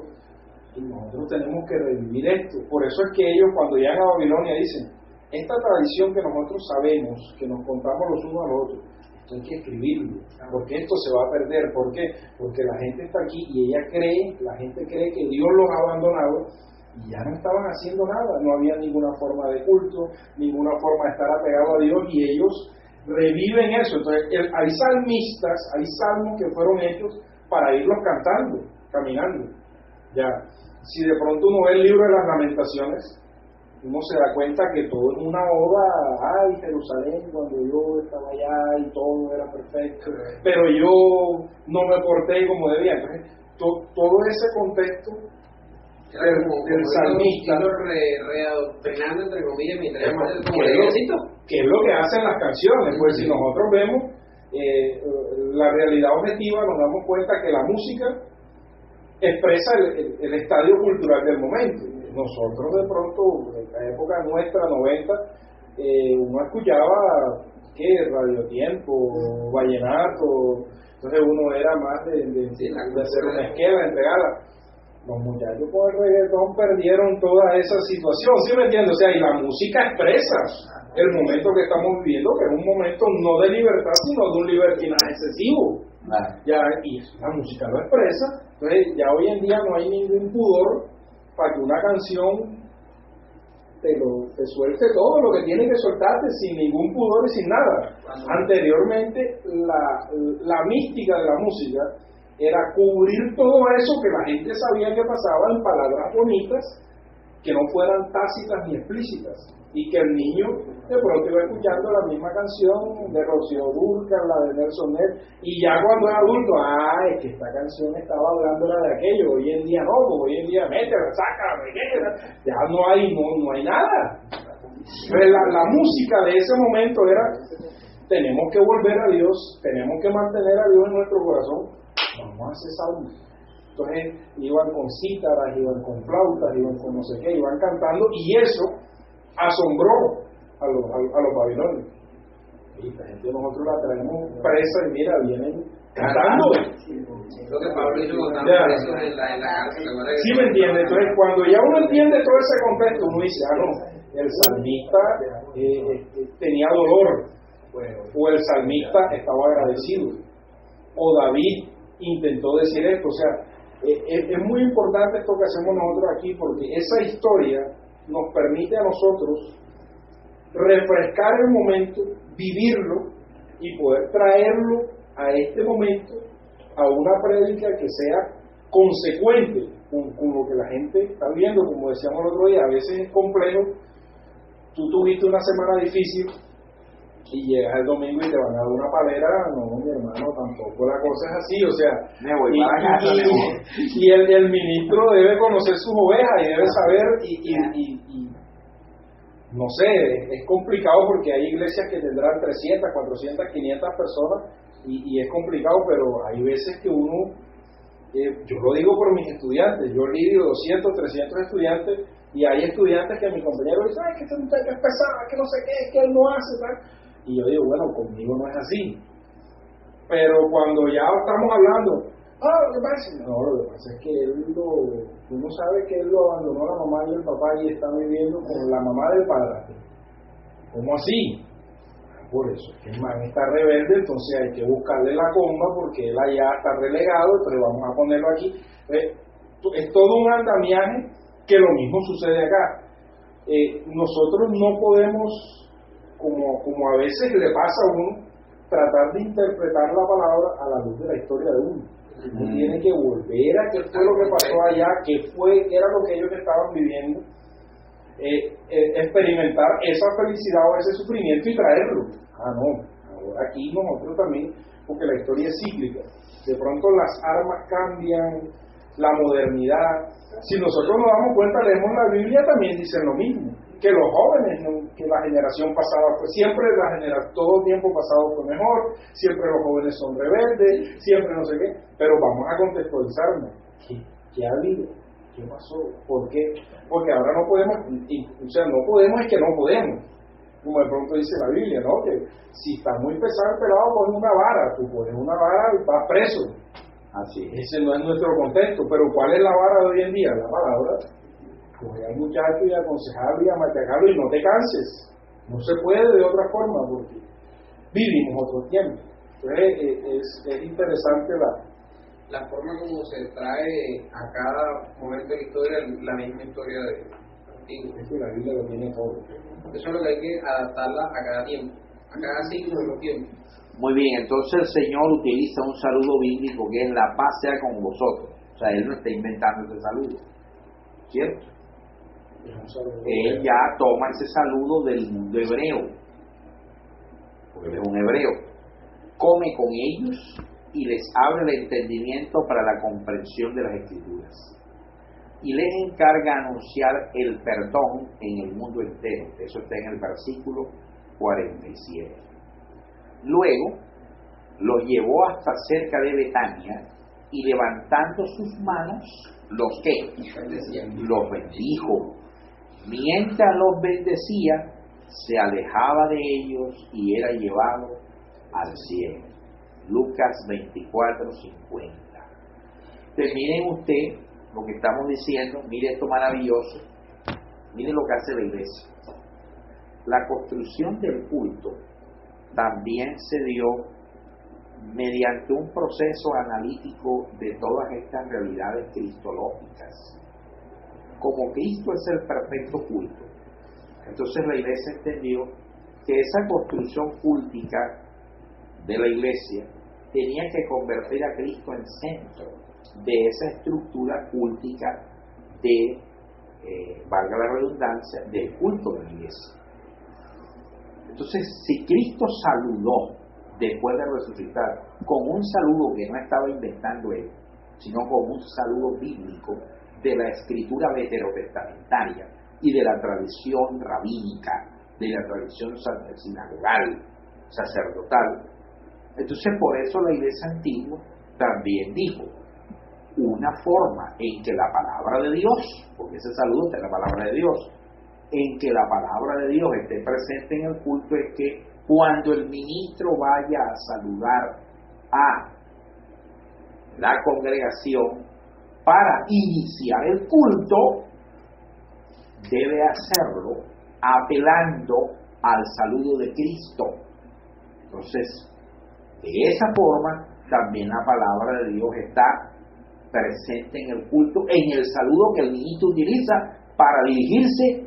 y nosotros tenemos que revivir esto. Por eso es que ellos cuando llegan a Babilonia dicen, esta tradición que nosotros sabemos, que nos contamos los unos a los otros, esto hay que escribirlo, porque esto se va a perder. ¿Por qué? Porque la gente está aquí y la gente cree que Dios los ha abandonado, y ya no estaban haciendo nada, no había ninguna forma de culto, ninguna forma de estar apegado a Dios, y ellos reviven eso. Entonces hay salmistas, hay salmos que fueron hechos para irlos cantando, caminando. Ya, si de pronto uno ve el libro de las Lamentaciones, uno se da cuenta que todo es una oda, ay, Jerusalén, cuando yo estaba allá y todo era perfecto, pero yo no me porté como debía. Entonces, todo ese contexto del salmista, readoctrinando entre comillas mientras más que es lo que hacen las canciones. Pues si nosotros vemos la realidad objetiva, nos damos cuenta que la música expresa el estadio cultural del momento. Nosotros de pronto, en la época nuestra, 90, uno escuchaba ¿qué? Radiotiempo, vallenato. Entonces uno era más de hacer una esquela, entregarla. Los muchachos con el reggaetón perdieron toda esa situación, ¿sí me entiendes? O sea, y la música expresa el momento que estamos viviendo, que es un momento no de libertad, sino de un libertinaje excesivo. Ya, y la música lo expresa. Entonces ya hoy en día no hay ningún pudor para que una canción te suelte todo lo que tiene que soltarte sin ningún pudor y sin nada. Anteriormente la mística de la música era cubrir todo eso que la gente sabía que pasaba en palabras bonitas, que no fueran tácitas ni explícitas, y que el niño de pronto iba escuchando la misma canción de Rocío Dúrcal, la de Nelson Ned, y ya cuando era adulto, es que esta canción estaba hablando de aquello, hoy en día no, porque hoy en día métela, sácala, ya no hay nada. Pero la música de ese momento era, tenemos que volver a Dios, tenemos que mantener a Dios en nuestro corazón, vamos a hacer salud. Entonces iban con cítaras, iban con flautas, iban con no sé qué, iban cantando, y eso asombró a los babilonios. Y la gente nosotros la traemos presa y mira, vienen cantando. Lo que Pablo hizo con tantos presos en la cárcel. Sí, me entiende. Entonces, cuando ya uno entiende todo ese contexto, uno dice, no, el salmista tenía dolor, o el salmista estaba agradecido, o David intentó decir esto. O sea, es muy importante esto que hacemos nosotros aquí, porque esa historia nos permite a nosotros refrescar el momento, vivirlo y poder traerlo a este momento, a una prédica que sea consecuente con lo que la gente está viendo. Como decíamos el otro día, a veces es complejo. Tú tuviste una semana difícil y llegas el domingo y te van a dar una palera. No, mi hermano, tampoco la cosa es así. O sea, y el ministro debe conocer sus ovejas y debe saber y no sé, es complicado porque hay iglesias que tendrán 300, 400, 500 personas y es complicado, pero hay veces que uno, yo lo digo por mis estudiantes, yo lidio 200, 300 estudiantes y hay estudiantes que mi compañero dice, que este muchacho es pesado, que no sé qué, que él no hace, tal. Y yo digo, bueno, conmigo no es así. Pero cuando ya estamos hablando, lo que pasa, no, lo que pasa es que uno sabe que él lo abandonó la mamá y el papá y está viviendo con la mamá del padrastro. ¿Cómo así? Por eso, es que el man está rebelde, entonces hay que buscarle la comba porque él allá está relegado, entonces vamos a ponerlo aquí. Es todo un andamiaje que lo mismo sucede acá. Nosotros no podemos, como a veces le pasa a uno, tratar de interpretar la palabra a la luz de la historia de uno. Uno tiene que volver a qué fue lo que pasó allá, era lo que ellos estaban viviendo, experimentar esa felicidad o ese sufrimiento y traerlo. No, ahora aquí nosotros también, porque la historia es cíclica, de pronto las armas cambian, la modernidad. Si nosotros nos damos cuenta, leemos la Biblia, también dicen lo mismo, que los jóvenes, que la generación pasada fue siempre, todo tiempo pasado fue mejor, siempre los jóvenes son rebeldes, siempre no sé qué, pero vamos a contextualizarnos. ¿Qué ha habido? ¿Qué pasó? ¿Por qué? Porque ahora no podemos, no podemos, es que no podemos, como de pronto dice la Biblia, ¿no? Que si está muy pesado el pelado, pones una vara, tú pones una vara y vas preso. Así es. Ese no es nuestro contexto, pero ¿cuál es la vara de hoy en día? La palabra. Coger al muchacho y aconsejarlo y amachacarlo y no te canses. No se puede de otra forma porque vivimos otro tiempo. Entonces es interesante la forma como se trae a cada momento de la historia la misma historia de antiguo. Es que la Biblia lo tiene todo. Eso es lo que hay que adaptarla a cada tiempo, a cada siglo de los tiempos. Muy bien, entonces el Señor utiliza un saludo bíblico que es la paz sea con vosotros. O sea, Él no está inventando ese saludo, ¿cierto? Él ya toma ese saludo del mundo hebreo, porque él es un hebreo, come con ellos y les abre el entendimiento para la comprensión de las Escrituras y les encarga anunciar el perdón en el mundo entero. Eso está en el versículo 47. Luego los llevó hasta cerca de Betania y levantando sus manos los bendijo. Mientras los bendecía, se alejaba de ellos y era llevado al cielo. Lucas 24:50. Entonces miren usted lo que estamos diciendo, mire esto maravilloso, mire lo que hace la iglesia. La construcción del culto también se dio mediante un proceso analítico de todas estas realidades cristológicas. Como Cristo es el perfecto culto, entonces la iglesia entendió que esa construcción cultica de la iglesia tenía que convertir a Cristo en centro de esa estructura cultica de, valga la redundancia, del culto de la iglesia. Entonces, si Cristo saludó después de resucitar con un saludo que no estaba inventando él, sino con un saludo bíblico de la escritura veterotestamentaria y de la tradición rabínica, de la tradición sinagogal, sacerdotal, entonces por eso la iglesia antigua también dijo una forma en que la palabra de Dios, porque ese saludo es la palabra de Dios, en que la palabra de Dios esté presente en el culto es que cuando el ministro vaya a saludar a la congregación para iniciar el culto, debe hacerlo apelando al saludo de Cristo. Entonces, de esa forma, también la palabra de Dios está presente en el culto, en el saludo que el ministro utiliza para dirigirse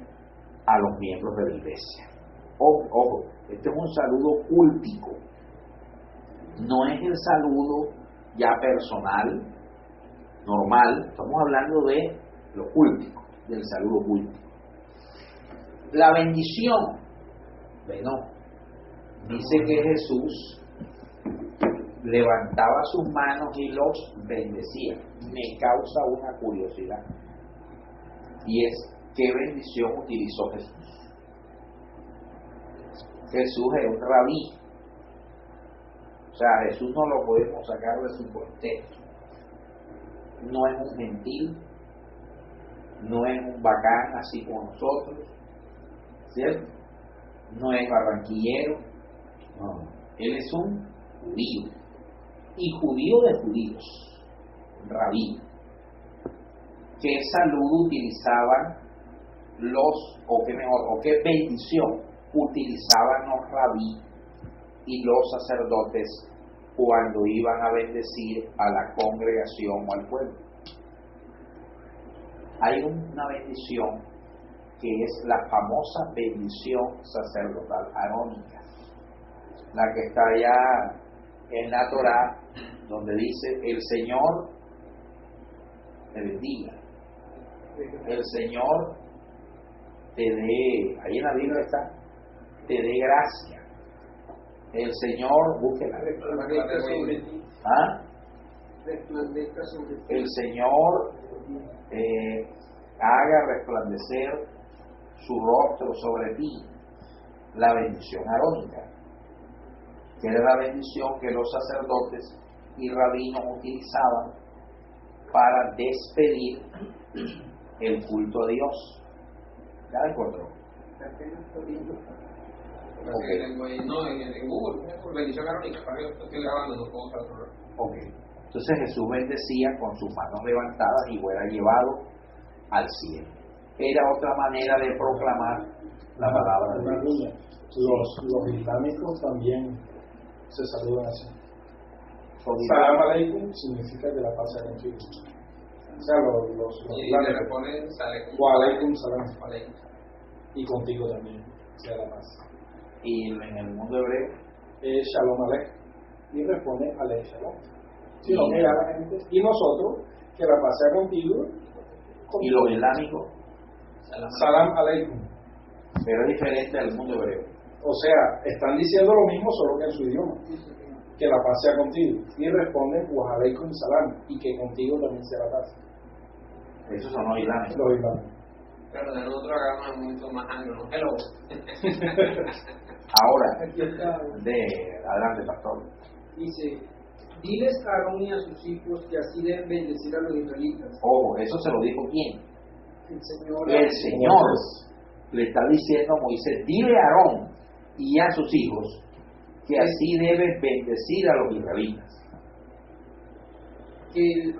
a los miembros de la iglesia. Ojo, este es un saludo cúltico, no es el saludo ya personal, normal, estamos hablando de lo cúltico, del saludo cúltico. La bendición, bueno, dice que Jesús levantaba sus manos y los bendecía. Me causa una curiosidad, y es ¿qué bendición utilizó Jesús? Jesús es un rabí, o sea, Jesús no lo podemos sacar de su contexto. No es un gentil, no es un bacán así como nosotros, ¿cierto? No es barranquillero, no, él es un judío, y judío de judíos, rabí. ¿Qué saludo utilizaban qué bendición utilizaban los rabí y los sacerdotes cuando iban a bendecir a la congregación o al pueblo? Hay una bendición que es la famosa bendición sacerdotal arónica, la que está allá en la Torá, donde dice: el Señor te bendiga, el Señor te dé, ahí en la Biblia está, te dé gracia, el Señor, búsquela, ¿ah? El Señor haga resplandecer su rostro sobre ti, la bendición arónica, que era la bendición que los sacerdotes y rabinos utilizaban para despedir el culto a Dios. ¿Ya la encontró? Okay. No, en Google, por bendición arónica, para que estoy grabando, no puedo usar otro. Ok. Entonces Jesús bendecía con sus manos levantadas y fuera llevado al cielo. Era otra manera de proclamar la palabra de Dios. Los islámicos también se saludan así. Salam aleikum significa que la paz sea contigo. O sea, los y le responden wa aleikum salam. Y contigo también sea la paz. Y en el mundo hebreo Shalom aleichem, y responde aleichem shalom. Si no, mira a la gente, y nosotros, que la paz sea contigo. Y los islámicos salam aleikum. Pero es diferente al mundo hebreo. O sea, están diciendo lo mismo, solo que en su idioma. Que la paz sea contigo. Y responden wa aleikum salam, y que contigo también sea la paz. Esos son los islámicos. Los islámicos. Pero de nosotros acá no es mucho más anglo, ¿no? Hello. Ahora, Aquí está. adelante, pastor. Dice: diles a Aarón y a sus hijos que así deben bendecir a los israelitas. Ojo, eso se lo dijo quién? El Señor. El Señor. le está diciendo a Moisés, dile a Aarón y a sus hijos que así debes bendecir a los israelitas. Que el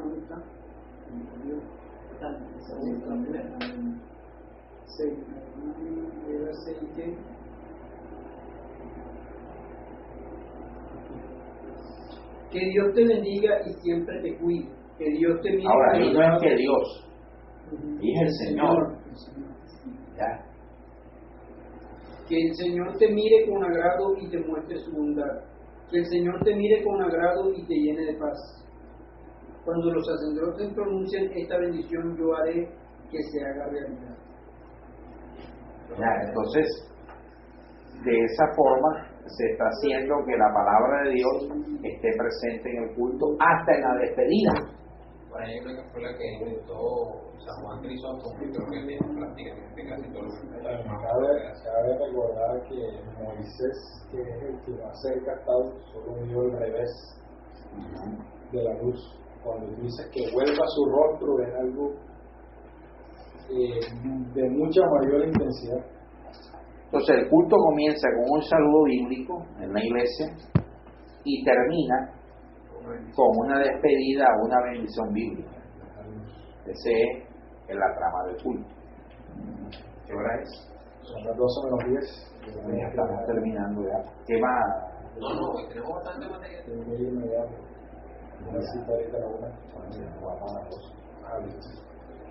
que Dios te bendiga y siempre te cuide. Que Dios te mire. Ahora, ahí no es que Dios, ahí es el Señor. Ya. Que el Señor te mire con agrado y te muestre su bondad. Que el Señor te mire con agrado y te llene de paz. Cuando los sacerdotes pronuncien esta bendición, yo haré que se haga realidad. Ya, entonces, de esa forma se está haciendo que la palabra de Dios esté presente en el culto hasta en la despedida. Por ahí creo que fue la que inventó San Juan Crisóstomo, creo que tiene prácticamente casi todo lo que Cabe recordar que Moisés, que es el que más cerca ha estado, solo vio el revés de la luz. Cuando tú dices que vuelva su rostro es algo de mucha mayor intensidad. Entonces el culto comienza con un saludo bíblico en la iglesia y termina con una despedida o una bendición bíblica. Ese es la trama del culto. ¿Qué hora es? Son las 12:10. Ya estamos terminando ya. ¿Qué más? No, tenemos bastante material. Tengo que irme ya. Una cita ahorita a la 1. Vamos a las 12. Listo.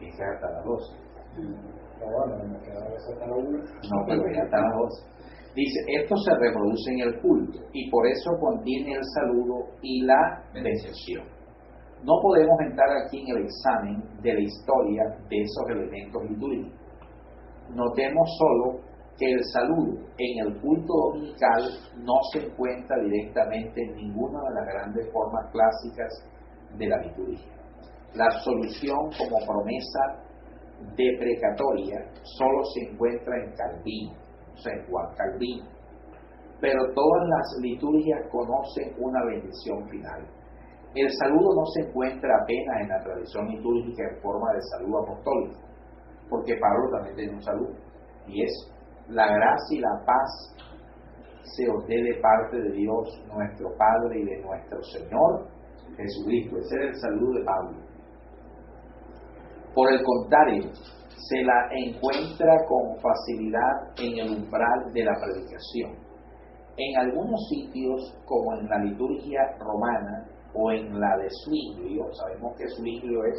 Y que hasta las 12. No, bueno, me queda hasta la 1. No, pero ya hasta las 12. Dice, esto se reproduce en el culto y por eso contiene el saludo y la bendición. No podemos entrar aquí en el examen de la historia de esos elementos litúrgicos. Notemos solo que el saludo en el culto dominical no se encuentra directamente en ninguna de las grandes formas clásicas de la liturgia. La solución como promesa deprecatoria solo se encuentra en Calvino, o sea, en Juan Calvino. Pero todas las liturgias conocen una bendición final. El saludo no se encuentra apenas en la tradición litúrgica en forma de saludo apostólico, porque Pablo también tiene un saludo, y es: la gracia y la paz se os dé de parte de Dios nuestro Padre y de nuestro Señor Jesucristo. Ese era el saludo de Pablo. Por el contrario, se la encuentra con facilidad en el umbral de la predicación. En algunos sitios, como en la liturgia romana o en la de Zwinglio, sabemos que Zwinglio es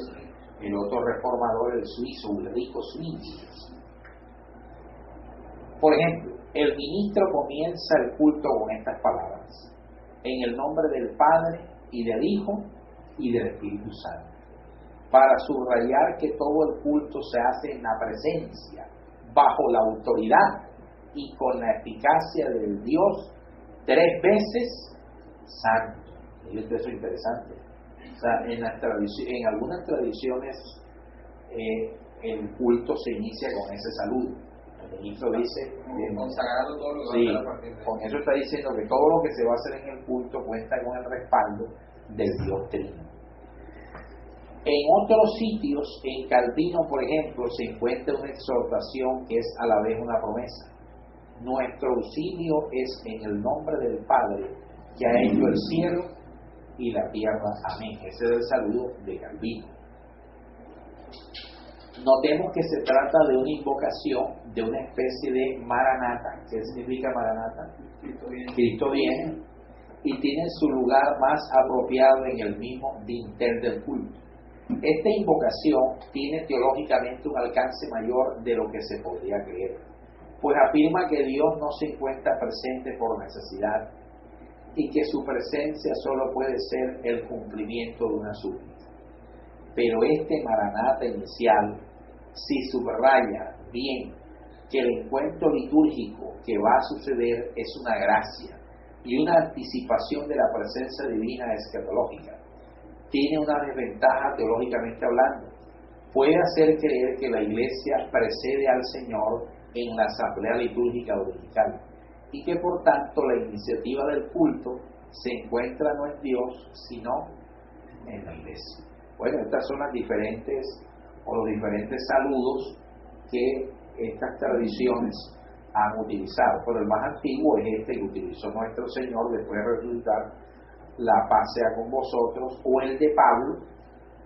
el otro reformador, el suizo, Ulrico Zwinglio. Por ejemplo, el ministro comienza el culto con estas palabras: en el nombre del Padre y del Hijo y del Espíritu Santo, para subrayar que todo el culto se hace en la presencia, bajo la autoridad y con la eficacia del Dios 3 veces santo. Y esto es interesante. O sea, en algunas tradiciones el culto se inicia con ese saludo. El ministro dice, consagrando todo lo que sí, va a hacer a partir de con eso está diciendo que todo lo que se va a hacer en el culto cuenta con el respaldo del Dios Trino. En otros sitios, en Calvino, por ejemplo, se encuentra una exhortación que es a la vez una promesa. Nuestro auxilio es en el nombre del Padre, que ha hecho el cielo y la tierra. Amén. Ese es el saludo de Calvino. Notemos que se trata de una invocación de una especie de maranata. ¿Qué significa maranata? Cristo viene. Y tiene su lugar más apropiado en el mismo dintel del culto. Esta invocación tiene teológicamente un alcance mayor de lo que se podría creer, pues afirma que Dios no se encuentra presente por necesidad y que su presencia solo puede ser el cumplimiento de una súplica. Pero este maranata inicial, si subraya bien que el encuentro litúrgico que va a suceder es una gracia y una anticipación de la presencia divina escatológica, tiene una desventaja teológicamente hablando. Puede hacer creer que la Iglesia precede al Señor en la asamblea litúrgica dominical y que por tanto la iniciativa del culto se encuentra no en Dios sino en la Iglesia. Bueno, estas son las diferentes o los diferentes saludos que estas tradiciones han utilizado, pero el más antiguo es este que utilizó nuestro Señor después de resucitar: la paz sea con vosotros, o el de Pablo,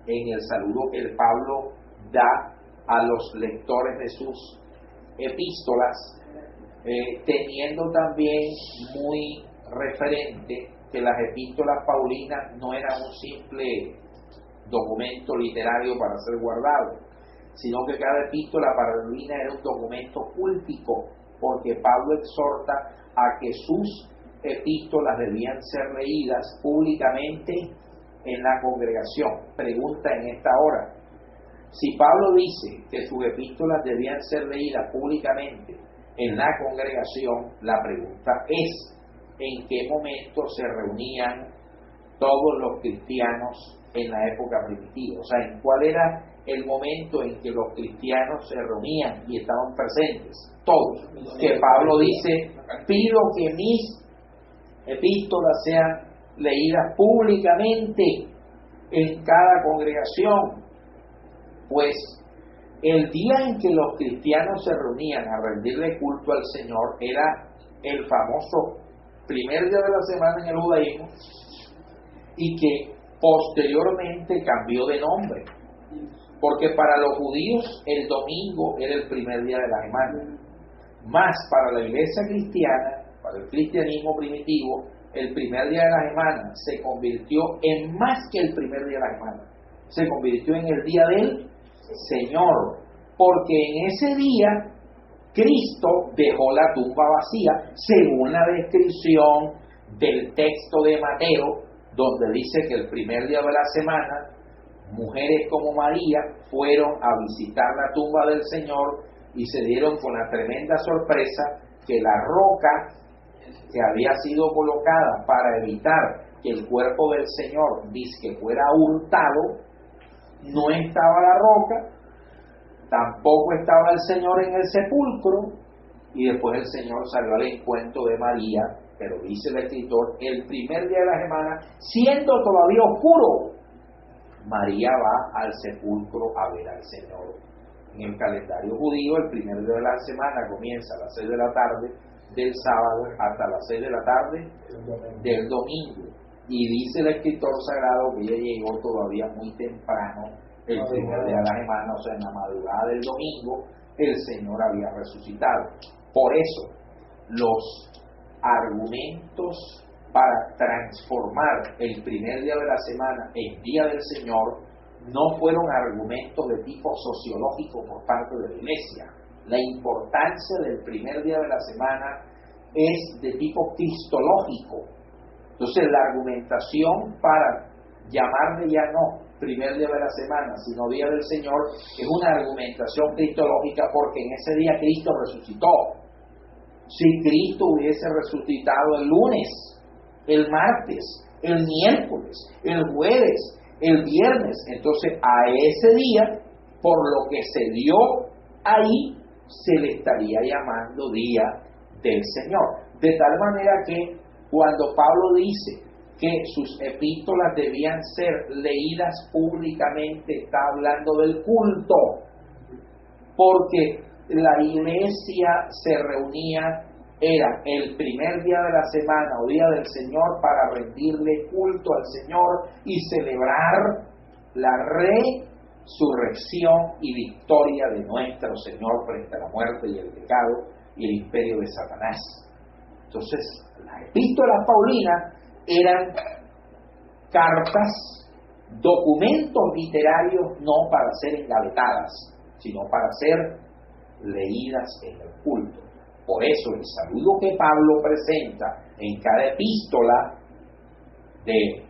en el saludo que el Pablo da a los lectores de sus epístolas, teniendo también muy referente que las epístolas paulinas no eran un simple documento literario para ser guardado, sino que cada epístola paulina era un documento cultico, porque Pablo exhorta a que sus epístolas debían ser leídas públicamente en la congregación. Pregunta en esta hora: si Pablo dice que sus epístolas debían ser leídas públicamente en la congregación, la pregunta es: ¿en qué momento se reunían todos los cristianos en la época primitiva? O sea, ¿en cuál era el momento en que los cristianos se reunían y estaban presentes? Todos. Que Pablo dice: pido que mis epístolas sean leídas públicamente en cada congregación. Pues el día en que los cristianos se reunían a rendirle culto al Señor era el famoso primer día de la semana en el judaísmo, y que posteriormente cambió de nombre, porque para los judíos el domingo era el primer día de la semana, más para la iglesia cristiana, para el cristianismo primitivo, el primer día de la semana se convirtió en más que el primer día de la semana, se convirtió en el día del Señor, porque en ese día Cristo dejó la tumba vacía, según la descripción del texto de Mateo, donde dice que el primer día de la semana mujeres como María fueron a visitar la tumba del Señor y se dieron con la tremenda sorpresa que la roca que había sido colocada para evitar que el cuerpo del Señor dizque fuera hurtado, no estaba la roca, tampoco estaba el Señor en el sepulcro, y después el Señor salió al encuentro de María. Pero dice el escritor: el primer día de la semana, siendo todavía oscuro, María va al sepulcro a ver al Señor. En el calendario judío, el primer día de la semana comienza a las 6 de la tarde del sábado hasta las 6 de la tarde del domingo. Y dice el escritor sagrado que ella llegó todavía muy temprano el primer día de la semana, o sea, en la madrugada del domingo, el Señor había resucitado. Por eso, los argumentos para transformar el primer día de la semana en día del Señor no fueron argumentos de tipo sociológico por parte de la Iglesia. La importancia del primer día de la semana es de tipo cristológico. Entonces, la argumentación para llamarle ya no primer día de la semana, sino día del Señor, es una argumentación cristológica, porque en ese día Cristo resucitó. Si Cristo hubiese resucitado el lunes, el martes, el miércoles, el jueves, el viernes, entonces a ese día, por lo que se dio ahí, se le estaría llamando día del Señor. De tal manera que cuando Pablo dice que sus epístolas debían ser leídas públicamente, está hablando del culto, porque la iglesia se reunía, era el primer día de la semana o día del Señor, para rendirle culto al Señor y celebrar la resurrección y victoria de nuestro Señor frente a la muerte y el pecado y el imperio de Satanás. Entonces, las epístolas paulinas eran cartas, documentos literarios, no para ser engavetadas, sino para ser leídas en el culto. Por eso el saludo que Pablo presenta en cada epístola de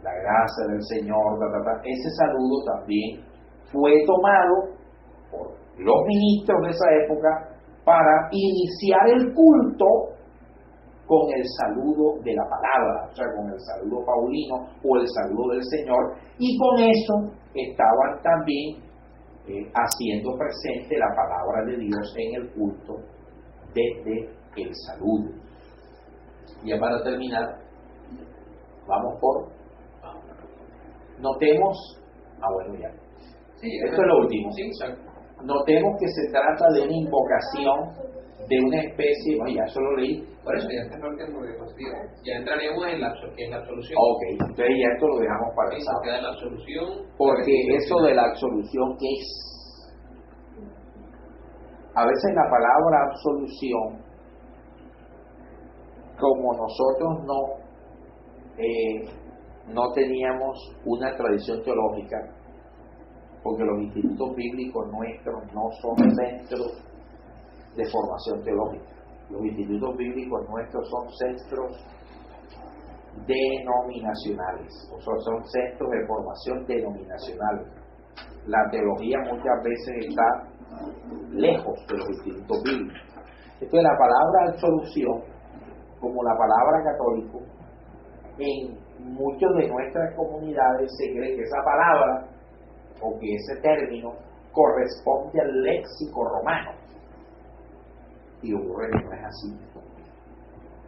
la gracia del Señor, ese saludo también fue tomado por los ministros de esa época para iniciar el culto con el saludo de la palabra, o sea, con el saludo paulino o el saludo del Señor, y con eso estaban también haciendo presente la palabra de Dios en el culto desde el saludo. Ya para terminar, vamos por... Notemos... bueno, ya. Sí, esto es lo último. Sí, exacto. Notemos que se trata de una invocación de una especie, no, ya eso lo leí. Por eso ya está el último diapositiva. Ya entraríamos en la absolución. Ok, entonces ya esto lo dejamos para el Sí, sábado. queda la absolución. Porque eso de la absolución, ¿qué es? A veces la palabra absolución, como nosotros no teníamos una tradición teológica, porque los institutos bíblicos nuestros no son centros de formación teológica. Los institutos bíblicos nuestros son centros denominacionales, o sea, son centros de formación denominacionales. La teología muchas veces está lejos de los institutos bíblicos. Entonces la palabra absolución, como la palabra católico, en muchas de nuestras comunidades se cree que esa palabra o que ese término corresponde al léxico romano, y ocurre que no es así.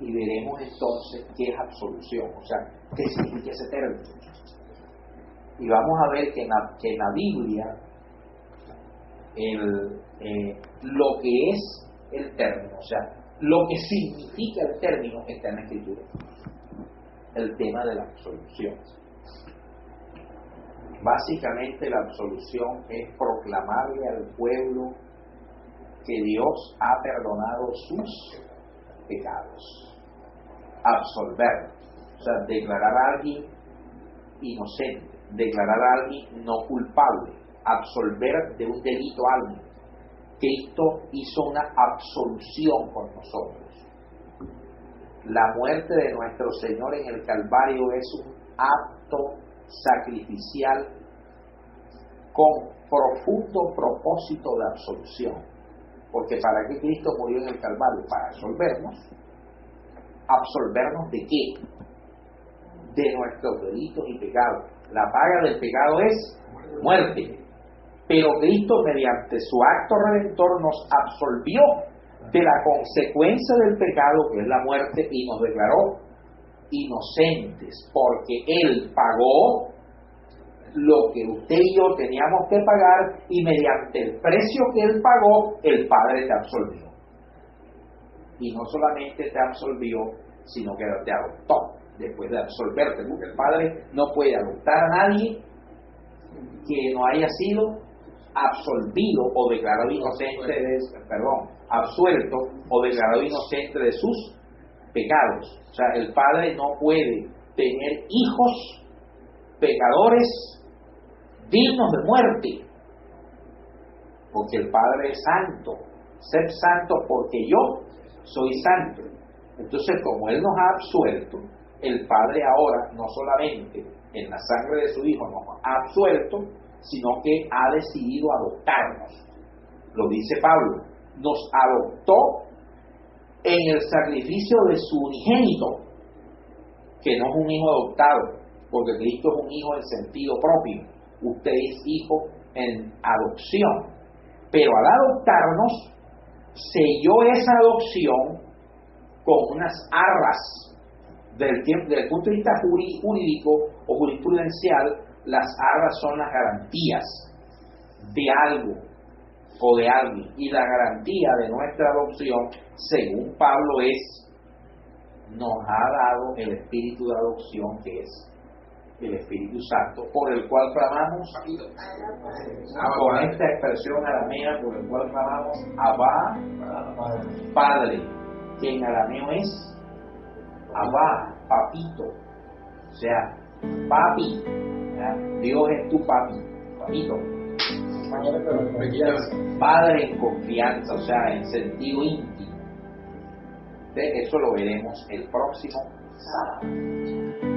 Y veremos entonces qué es absolución, o sea, qué significa ese término. Y vamos a ver que en la Biblia lo que es el término, o sea, lo que significa el término está en la Escritura. El tema de la absolución. Básicamente la absolución es proclamarle al pueblo que Dios ha perdonado sus pecados. Absolver, o sea, declarar a alguien inocente, declarar a alguien no culpable, absolver de un delito a alguien. Cristo hizo una absolución por nosotros. La muerte de nuestro Señor en el Calvario es un acto sacrificial con profundo propósito de absolución. Porque ¿para qué Cristo murió en el Calvario? Para absolvernos. ¿Absolvernos de qué? De nuestros delitos y pecados. La paga del pecado es muerte. Pero Cristo, mediante su acto redentor, nos absolvió de la consecuencia del pecado, que es la muerte, y nos declaró inocentes, porque Él pagó lo que usted y yo teníamos que pagar, y mediante el precio que Él pagó, el Padre te absolvió. Y no solamente te absolvió, sino que te adoptó después de absolverte, porque el Padre no puede adoptar a nadie que no haya sido absolvido o declarado inocente absuelto o declarado inocente de sus pecados. O sea, el Padre no puede tener hijos pecadores dignos de muerte, porque el Padre es santo. Sed santo porque yo soy santo. Entonces, como Él nos ha absuelto, el Padre ahora no solamente en la sangre de su Hijo nos ha absuelto, sino que ha decidido adoptarnos. Lo dice Pablo, nos adoptó en el sacrificio de su unigénito, que no es un hijo adoptado, porque Cristo es un hijo en sentido propio. Usted es hijo en adopción. Pero al adoptarnos, selló esa adopción con unas arras desde el punto de vista jurídico o jurisprudencial. Las arras son las garantías de algo o de alguien, y la garantía de nuestra adopción, según Pablo, nos ha dado el espíritu de adopción, que es el Espíritu Santo, por el cual clamamos, con esta expresión aramea, por el cual clamamos Abba, Padre, que en arameo es Abba, papito, o sea, papi. Dios es tu papi, papito. Padre en confianza, o sea, en sentido íntimo. Eso lo veremos el próximo sábado.